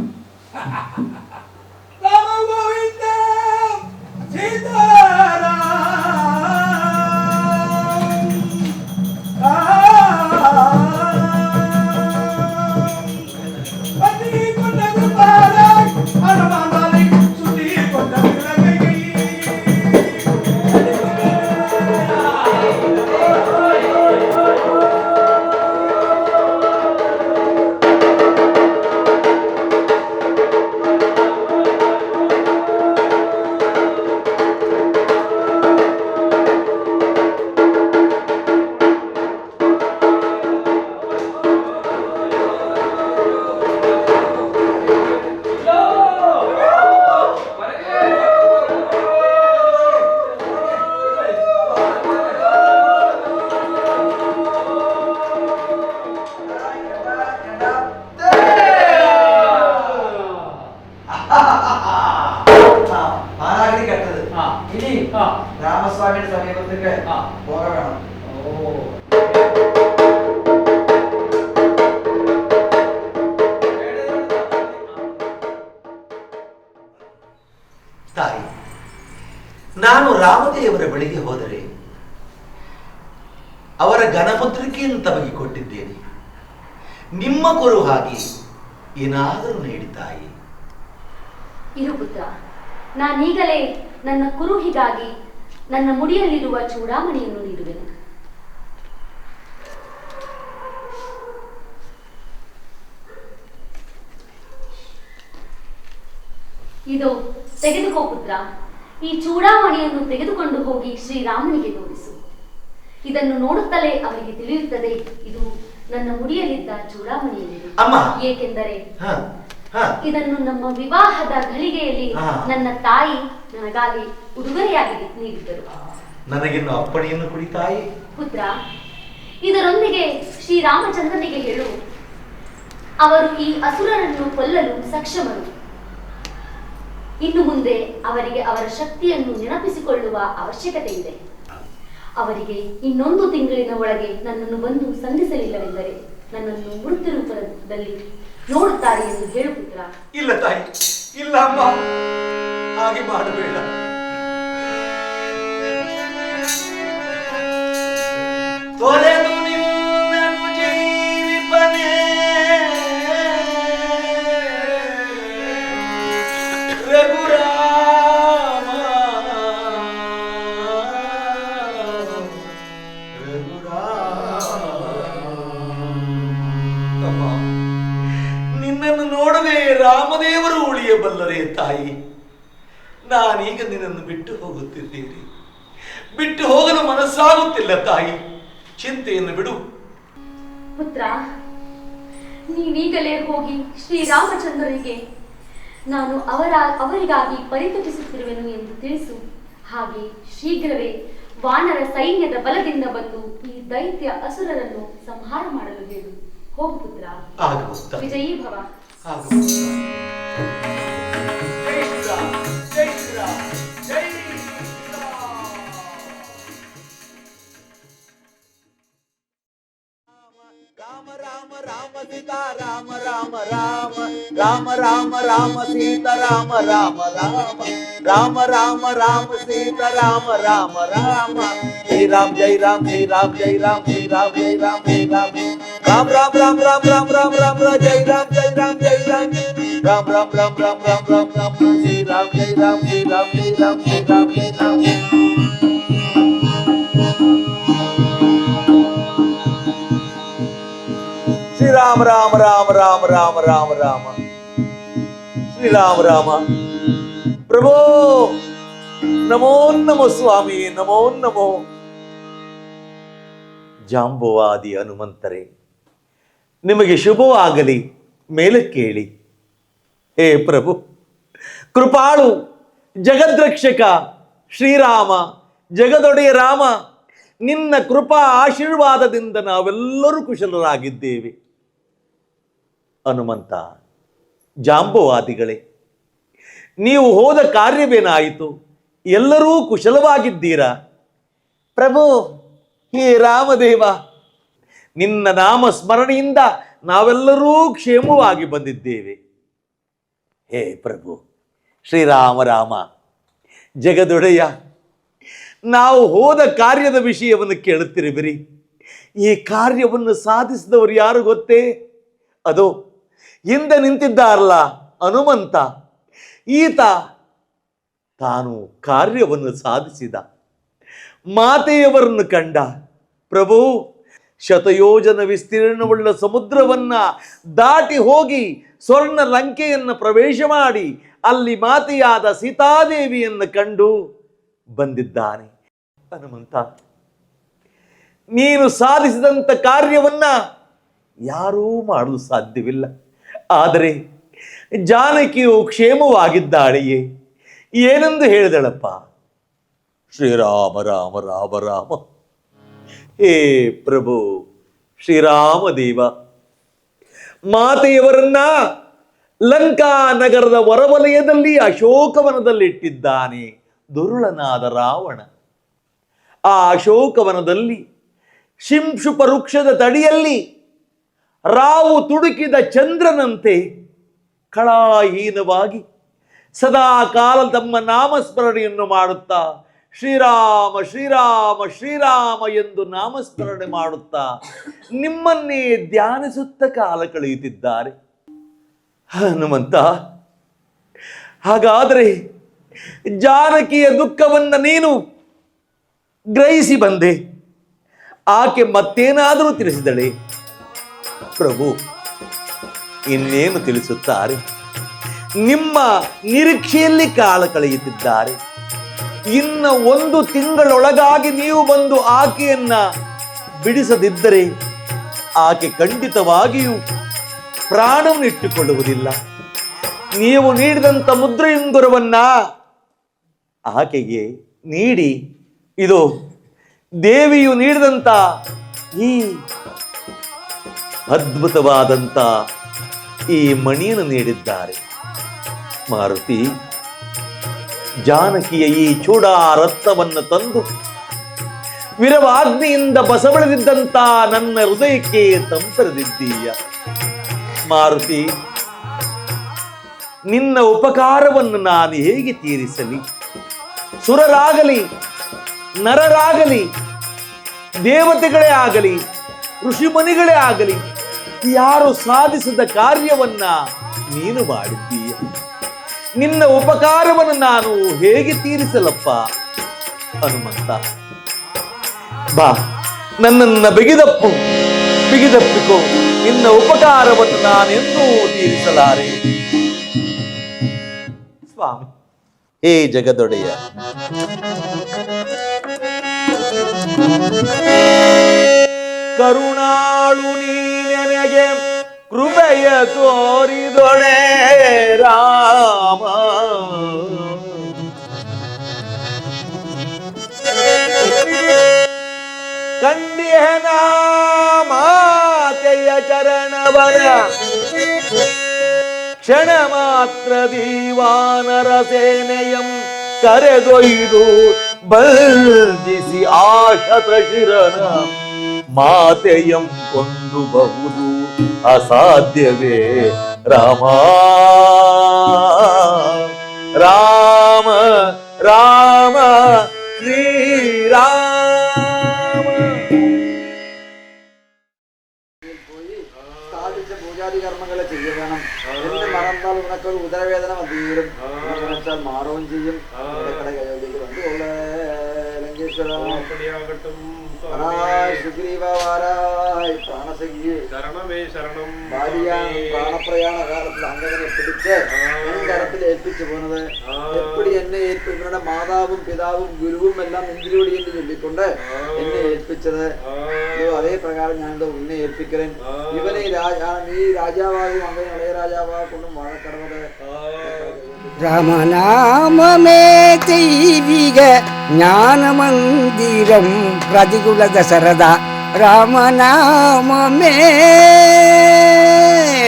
ರಾಮಸ್ವಾಮಿ ಸಮೀಪಕ್ಕೆ ಹೋಗೋಣ. ತಾಯಿ, ನಾನು ರಾಮದೇವರ ಬಳಿಗೆ ಹೋದರೆ ಅವರ ಘನಪತ್ರಿಕೆಯನ್ನು ತಮಗೆ ಕೊಟ್ಟಿದ್ದೇನೆ. ನಿಮ್ಮ ಗುರು ಹಾಗೆ ಏನಾದರೂ ನೀಡಿ ತಾಯಿ. ಇರು ಪುತ್ರ, ನಾನೀಗಲೇ ನನ್ನ ಕುರುಹಿಗಾಗಿ ನನ್ನ ಮುಡಿಯಲ್ಲಿರುವ ಚೂಡಾಮಣಿಯನ್ನು ನೀಡುವೆನು. ಇದು ತೆಗೆದುಕೋ ಪುತ್ರ. ಈ ಚೂಡಾಮಣಿಯನ್ನು ತೆಗೆದುಕೊಂಡು ಹೋಗಿ ಶ್ರೀರಾಮನಿಗೆ ತೋರಿಸು. ಇದನ್ನು ನೋಡುತ್ತಲೇ ಅವರಿಗೆ ತಿಳಿಯುತ್ತದೆ ಇದು ನನ್ನ ಮುಡಿಯಲ್ಲಿದ್ದ ಚೂಡಾಮಣಿಯಲ್ಲಿದೆ. ಏಕೆಂದರೆ ಇದನ್ನು ನಮ್ಮ ವಿವಾಹದ ಘಳಿಗೆಯಲ್ಲಿ ನನ್ನ ತಾಯಿ ನನಗಾಗಿ ಉಡುಗೊರೆಯಾಗಿ ನೀಡಿದ್ದರು. ನನಗಿನ್ನು ಅಪ್ಪಣೆಯನ್ನು ಕೊಡಿ ತಾಯಿ. ಪುತ್ರ, ಇದರೊಂದಿಗೆ ಶ್ರೀರಾಮಚಂದ್ರನಿಗೆ ಹೇಳು, ಅವರು ಈ ಅಸುರರನ್ನು ಕೊಲ್ಲಲು ಸಕ್ಷಮರು. ಇನ್ನು ಮುಂದೆ ಅವರಿಗೆ ಅವರ ಶಕ್ತಿಯನ್ನು ನೆನಪಿಸಿಕೊಳ್ಳುವ ಅವಶ್ಯಕತೆ ಇದೆ. ಅವರಿಗೆ ಇನ್ನೊಂದು ತಿಂಗಳಿನ ಒಳಗೆ ನನ್ನನ್ನು ಬಂದು ಸಂಧಿಸಲಿಲ್ಲವೆಂದರೆ ನನ್ನನ್ನು ಮೃತ್ಯು ರೂಪದಲ್ಲಿ ನೋಡುತ್ತಾರೆ ಎಂದು ಹೇಳು ಪುತ್ರ. ಇಲ್ಲ ತಾಯಿ, ಇಲ್ಲ ಅಮ್ಮ, ಹಾಗೆ ಮಾಡಬೇಡ. ತೊರೆದು ನಿನ್ನನು ಜೀವಿಪನೇ ರಘುರಾಮ, ನಿನ್ನನ್ನು ನೋಡದೆ ರಾಮದೇವರು ಉಳಿಯಬಲ್ಲರೇ ತಾಯಿ. ನಾ ನಾನೀಗ ನಿನ್ನನ್ನು ಬಿಟ್ಟು ಹೋಗುತ್ತಿದ್ದೇನೆ. ಬಿಟ್ಟು ಹೋಗಲು ಮನಸ್ಸಾಗುತ್ತಿಲ್ಲ ತಾಯಿ. ಚಿಂತೆಯನ್ನು ಬಿಡು. ಪುತ್ರ, ನೀನೀಗಲೇ ಹೋಗಿ ಶ್ರೀರಾಮಚಂದ್ರರಿಗೆ ನಾನು ಅವರಿಗಾಗಿ ಪರಿತಪಿಸುತ್ತಿರುವೆನು ಎಂದು ತಿಳಿಸು. ಹಾಗೆ ಶೀಘ್ರವೇ ವಾನರ ಸೈನ್ಯದ ಬಲದಿಂದ ಬಂದು ಈ ದೈತ್ಯ ಅಸುರರನ್ನು ಸಂಹಾರ ಮಾಡಲು ಹೇಳು. ಹೋಗು ಪುತ್ರ. ವಿಜಯೀ ಭವ. राम राम राम राम राम राम सीता राम राम राम राम राम राम सीता राम राम राम जय राम जय राम जय राम जय राम जय राम जय राम जय राम राम राम राम राम राम राम राम जय राम जय राम जय राम राम राम राम राम राम राम राम जय राम जय राम जय राम जय राम जय राम जय राम श्री राम राम राम राम राम राम राम श्री राम राम प्रभो नमो नमो स्वामी नमो नमो ಜಾಂಬವಾದಿ ಹನುಮಂತರೇ, ನಿಮಗೆ ಶುಭವಾಗಲಿ. ಮೇಲಕ್ಕೇಳಿ. ಹೇ ಪ್ರಭು, ಕೃಪಾಳು, ಜಗದ್ರಕ್ಷಕ ಶ್ರೀರಾಮ, ಜಗದೊಡೆಯ ರಾಮ, ನಿನ್ನ ಕೃಪಾ ಆಶೀರ್ವಾದದಿಂದ ನಾವೆಲ್ಲರೂ ಕುಶಲರಾಗಿದ್ದೇವೆ. ಹನುಮಂತ, ಜಾಂಬವಾದಿಗಳೇ, ನೀವು ಹೋದ ಕಾರ್ಯವೇನಾಯಿತು? ಎಲ್ಲರೂ ಕುಶಲವಾಗಿದ್ದೀರಾ? ಪ್ರಭು, ಹೇ ರಾಮದೇವ, ನಿನ್ನ ನಾಮ ಸ್ಮರಣೆಯಿಂದ ನಾವೆಲ್ಲರೂ ಕ್ಷೇಮವಾಗಿ ಬಂದಿದ್ದೇವೆ. ಹೇ ಪ್ರಭು ಶ್ರೀರಾಮ ರಾಮ, ಜಗದೊಡೆಯ, ನಾವು ಹೋದ ಕಾರ್ಯದ ವಿಷಯವನ್ನು ಕೇಳುತ್ತಿರುವಿರಿ. ಈ ಕಾರ್ಯವನ್ನು ಸಾಧಿಸಿದವರು ಯಾರು ಗೊತ್ತೇ? ಅದು ಹಿಂದೆ ನಿಂತಿದ್ದಾರಲ್ಲ ಹನುಮಂತ, ಈತ ತಾನು ಕಾರ್ಯವನ್ನು ಸಾಧಿಸಿದ. ಮಾತೆಯವರನ್ನು ಕಂಡ. ಪ್ರಭು, ಶತಯೋಜನ ವಿಸ್ತೀರ್ಣವುಳ್ಳ ಸಮುದ್ರವನ್ನ ದಾಟಿ ಹೋಗಿ ಸ್ವರ್ಣ ಲಂಕೆಯನ್ನು ಪ್ರವೇಶ ಮಾಡಿ ಅಲ್ಲಿ ಮಾತೆಯಾದ ಸೀತಾದೇವಿಯನ್ನು ಕಂಡು ಬಂದಿದ್ದಾನೆ. ಹನುಮಂತ, ನೀನು ಸಾಧಿಸಿದಂಥ ಕಾರ್ಯವನ್ನ ಯಾರೂ ಮಾಡಲು ಸಾಧ್ಯವಿಲ್ಲ. ಆದರೆ ಜಾನಕಿಯು ಕ್ಷೇಮವಾಗಿದ್ದಾಳೆಯೇ? ಏನೆಂದು ಹೇಳಿದಳಪ್ಪ? ಶ್ರೀರಾಮ ರಾಮ ರಾಮ ರಾಮ. ಹೇ ಪ್ರಭು ಶ್ರೀರಾಮದೇವ, ಮಾತೆಯವರನ್ನ ಲಂಕಾ ನಗರದ ಹೊರವಲಯದಲ್ಲಿ ಅಶೋಕವನದಲ್ಲಿಟ್ಟಿದ್ದಾನೆ ದುರುಳನಾದ ರಾವಣ. ಆ ಅಶೋಕವನದಲ್ಲಿ ಶಿಂಶುಪ ವೃಕ್ಷದ ತಡಿಯಲ್ಲಿ ರಾವು ತುಡುಕಿದ ಚಂದ್ರನಂತೆ ಕಳಾಹೀನವಾಗಿ ಸದಾ ಕಾಲ ತಮ್ಮ ನಾಮಸ್ಮರಣೆಯನ್ನು ಮಾಡುತ್ತಾ ಶ್ರೀರಾಮ ಶ್ರೀರಾಮ ಶ್ರೀರಾಮ ಎಂದು ನಾಮಸ್ಮರಣೆ ಮಾಡುತ್ತಾ ನಿಮ್ಮನ್ನೇ ಧ್ಯಾನಿಸುತ್ತ ಕಾಲ ಕಳೆಯುತ್ತಿದ್ದಾರೆ. ಹನುಮಂತ, ಹಾಗಾದರೆ ಜಾನಕಿಯ ದುಃಖವನ್ನ ನೀನು ಗ್ರಹಿಸಿ ಬಂದೆ. ಆಕೆ ಮತ್ತೇನಾದರೂ ತಿಳಿಸಿದಳೆ? ಪ್ರಭು, ಇನ್ನೇನು ತಿಳಿಸುತ್ತಾರೆ? ನಿಮ್ಮ ನಿರೀಕ್ಷೆಯಲ್ಲಿ ಕಾಲ ಕಳೆಯುತ್ತಿದ್ದಾರೆ. ಇನ್ನ 1 ತಿಂಗಳೊಳಗಾಗಿ ನೀವು ಬಂದು ಆಕೆಯನ್ನ ಬಿಡಿಸದಿದ್ದರೆ ಆಕೆ ಖಂಡಿತವಾಗಿಯೂ ಪ್ರಾಣವನ್ನು ಇಟ್ಟುಕೊಳ್ಳುವುದಿಲ್ಲ. ನೀವು ನೀಡಿದಂಥ ಮುದ್ರೆಯುಂಗುರವನ್ನ ಆಕೆಗೆ ನೀಡಿ, ಇದು ದೇವಿಯು ನೀಡಿದಂಥ ಈ ಅದ್ಭುತವಾದಂಥ ಈ ಮಣಿಯನ್ನು ನೀಡಿದ್ದಾರೆ. ಮಾರುತಿ, ಜಾನಕಿಯ ಈ ಚೂಡಾರತ್ನವನ್ನು ತಂದು ವಿರವಾಗ್ನಿಯಿಂದ ಬಸವಳಿದಿದ್ದಂಥ ನನ್ನ ಹೃದಯಕ್ಕೆ ತಂಪರೆದಿದ್ದೀಯ. ಮಾರುತಿ, ನಿನ್ನ ಉಪಕಾರವನ್ನು ನಾನು ಹೇಗೆ ತೀರಿಸಲಿ? ಸುರರಾಗಲಿ, ನರರಾಗಲಿ, ದೇವತೆಗಳೇ ಆಗಲಿ, ಋಷಿಮುನಿಗಳೇ ಆಗಲಿ, ಯಾರು ಸಾಧಿಸಿದ ಕಾರ್ಯವನ್ನ ನೀನು ಮಾಡಿದ್ದೀಯ. ನಿನ್ನ ಉಪಕಾರವನ್ನು ನಾನು ಹೇಗೆ ತೀರಿಸಲಪ್ಪ? ಹನುಮಂತ, ಬಾ, ನನ್ನನ್ನು ಬಿಗಿದಪ್ಪಿಕೋ. ನಿನ್ನ ಉಪಕಾರವನ್ನು ನಾನೆಂದೂ ತೀರಿಸಲಾರೆ. ಸ್ವಾಮಿ, ಹೇ ಜಗದೊಡೆಯ. ಕರುಣಾಳು ನೀನೆನಗೆ ಕೃಪೆಯ ತೋರಿದೊಡೆ ರಾಮ. ಕಂಡಿಹನ ಮಾತೆಯ ಚರಣವನ ಕ್ಷಣ ಮಾತ್ರ ದೀವಾನರ ಸೇನೆಯಂ ಕರೆದೊಯ್ದು ಬಂಧಿಸಿ ಆಶತ ಶಿರನ ಮಾತೆಯಂ ಕೊಂಡು ಬಹುದು ಅಸಾಧ್ಯವೇ ರಾಮ. ರಾಮ ರಾಮ ಶ್ರೀರಾಮ. പൂജാതി കർമ്മങ്ങളെ ചെയ്യണം എന്ന് മറന്നാൽ ഉനക്കൊരു ഉദരവേദന വന്നീരും വെച്ചാൽ മാറവും ചെയ്യും. ഇടക്കട വന്നു കൊള്ള ലങ്കേശ്വര സുഗ്രീവാരായി പ്രാണസഖിയെ പ്രാണപ്രയാണ കാലത്തിൽ അംഗനെ പിടിച്ച് കരത്തിൽ ഏൽപ്പിച്ചു പോകുന്നത് എപ്പടി എന്നെ ഇവരുടെ മാതാവും പിതാവും ഗുരുവും എല്ലാം നെഞ്ചിലൂടി എന്ന് ചൊല്ലിക്കൊണ്ട് എന്നെ ഏൽപ്പിച്ചത് അതേ പ്രകാരം ഞാൻ ഉന്നെ ഏൽപ്പിക്കലൻ. ഇവനെ ഈ രാജാവാകും അങ്ങനെ ഇളയ രാജാവാകൊണ്ടും വാഴക്കടവത്. രാമനാമമേ ദൈവിക ജ്ഞാനമന്ദിരം പ്രതികുല ദശരഥ. രാമനാമമേ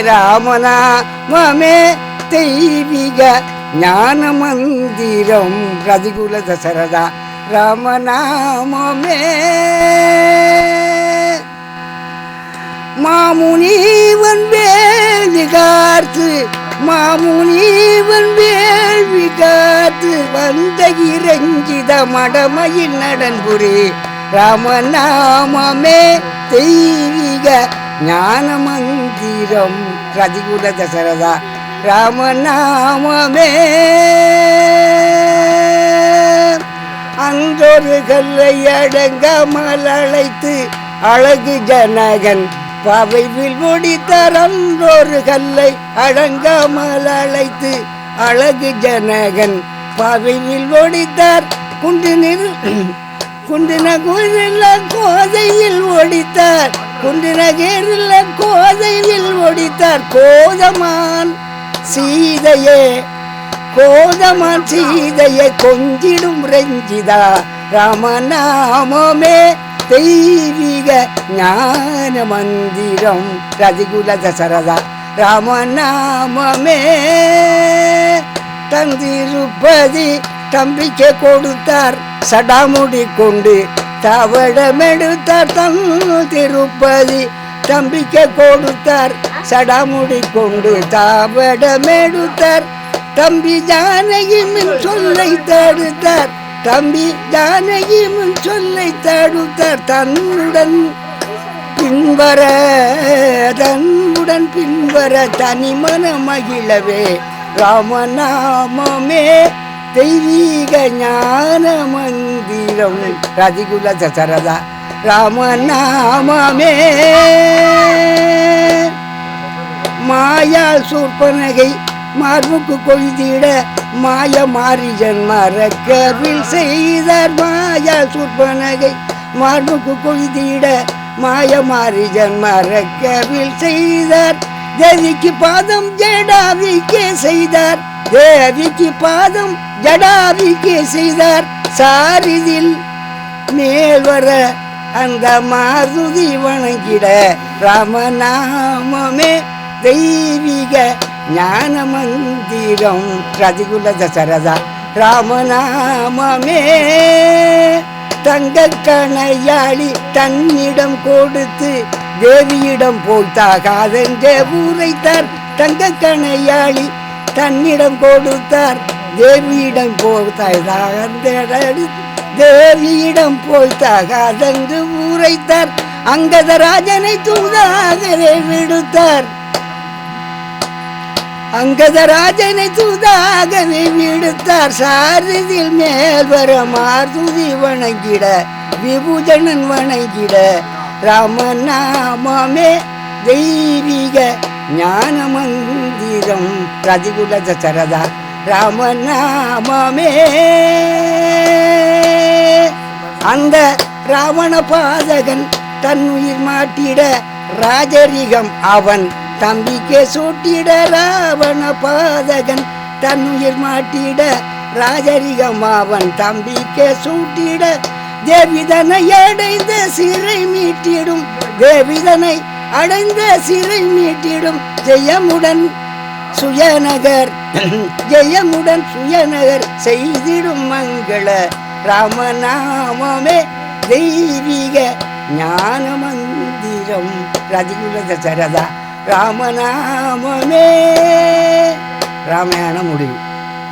രാമനാമമേ ദൈവിക ജ്ഞാനമന്ദിരം പ്രതികുല ദശരഥ. രാമനാമമേ மாமுனிவன் வேள்வி காத்து மாமுனிவன் வேள்வி காத்து வந்த இறஞ்சித மடமையில் நடன்புரி. ராமநாமமே தெய்வீக ஞானமந்திரம் பிரதிகுல தசரதா. ராமநாமமே அன்றொரு கல்லை அடங்காமல் அழைத்து அழகு ஜனகன் பாவைவில் முடித்தார். அன்றொரு கல்லை அடங்காமல் அழைத்து அழகு ஜனகன் பாவைவில் ஓடித்தார். குண்டினகூரில் கோதையில் ஓடித்தார். குண்டினகேரில் கோதையில் ஓடித்தார். கோதமான் சீதையே கொஞ்சிடும் ரஞ்சிதா. ராமநாமமே தெய்வீக ஞான மந்திரம் ரதிகுல தசரதா. ராமநாமமே தந்திருப்பதி தம்பிக்கை கொடுத்தார். சடாமுடி கொண்டு தவடமெடுத்தார். திருப்பதி தம்பிக்கை கொடுத்தார். சடாமுடி கொண்டு தவடமெடுத்தார். தம்பி ஜானகி மின் சொல்லை தடுத்தார். தம்பி ஜானகி முன் சொல்லை தடுத்தார். தன்னுடன் பின்வர தனிமன மகிழவே. ராமநாமமே தெய்வீக ஞான மந்திரம் ரதிகுல தசரதா. ராமநாமமே மாயால் சூர்பனகை மார்புக்கு கொய்திட மாய மாரிஜன் மறக்கவில் செய்தார். மாயால் சூர்பனகை மார்புக்கு கொய்திட மாய மாரிஜன் மறக்கவில் செய்தார். தேவிக்கு பாதம் ஜடாவிக்கே செய்தார். தேவிக்கு பாதம் ஜடாவிக்கே செய்தார். சாரிதில் மேல் வர அந்த மாருதி வணங்கிட. ராமநாமமே தெய்வீக ஞான மந்திரம் ரதிகுல தசரதா. ராமநாமமே தங்க கணையாளி தன்னிடம் கொடுத்து தேவியிடம் போய்த்தாகாதென்றே உரைத்தார். தங்க கணையாளி தன்னிடம் கொடுத்தார். தேவியிடம் தேவியிடம் போய்த்தாகாதென்று உரைத்தார். அங்கதராஜனை தூதாகவே விடுத்தார். அங்கதராஜனை தூதாகவே விடுத்தார். சாரதில் மேல் வர மாருதி வணங்கிட விபூஜனன் வணங்கிட. ராமநாமமே தெய்வீக ஞான மந்திரம் ரதிகுல தசரதா. ராமநாமமே. அந்த ராவண பாதகன் தன்னுயிர் மாட்டிட ராஜரிகம் அவன் தம்பிக்கே சூட்டிட. ராவண பாதகன் தன்னுயிர் மாட்டிட ராஜரிகம் அவன் தம்பிக்கே சூட்டிட. தேவிதனை அடைந்த சிறை மீட்டிடும், தேவிதனை அடைந்த சிறை மீட்டிடும். ஜெயமுடன் சுயநகர் ஜெயமுடன் சுயநகர் செய்திடும் மங்கள ராமநாமமே தெய்வீக ஞான மந்திரம். ரதிகுல தசரதா ராமநாமமே. ராமாயணம் முடிவு.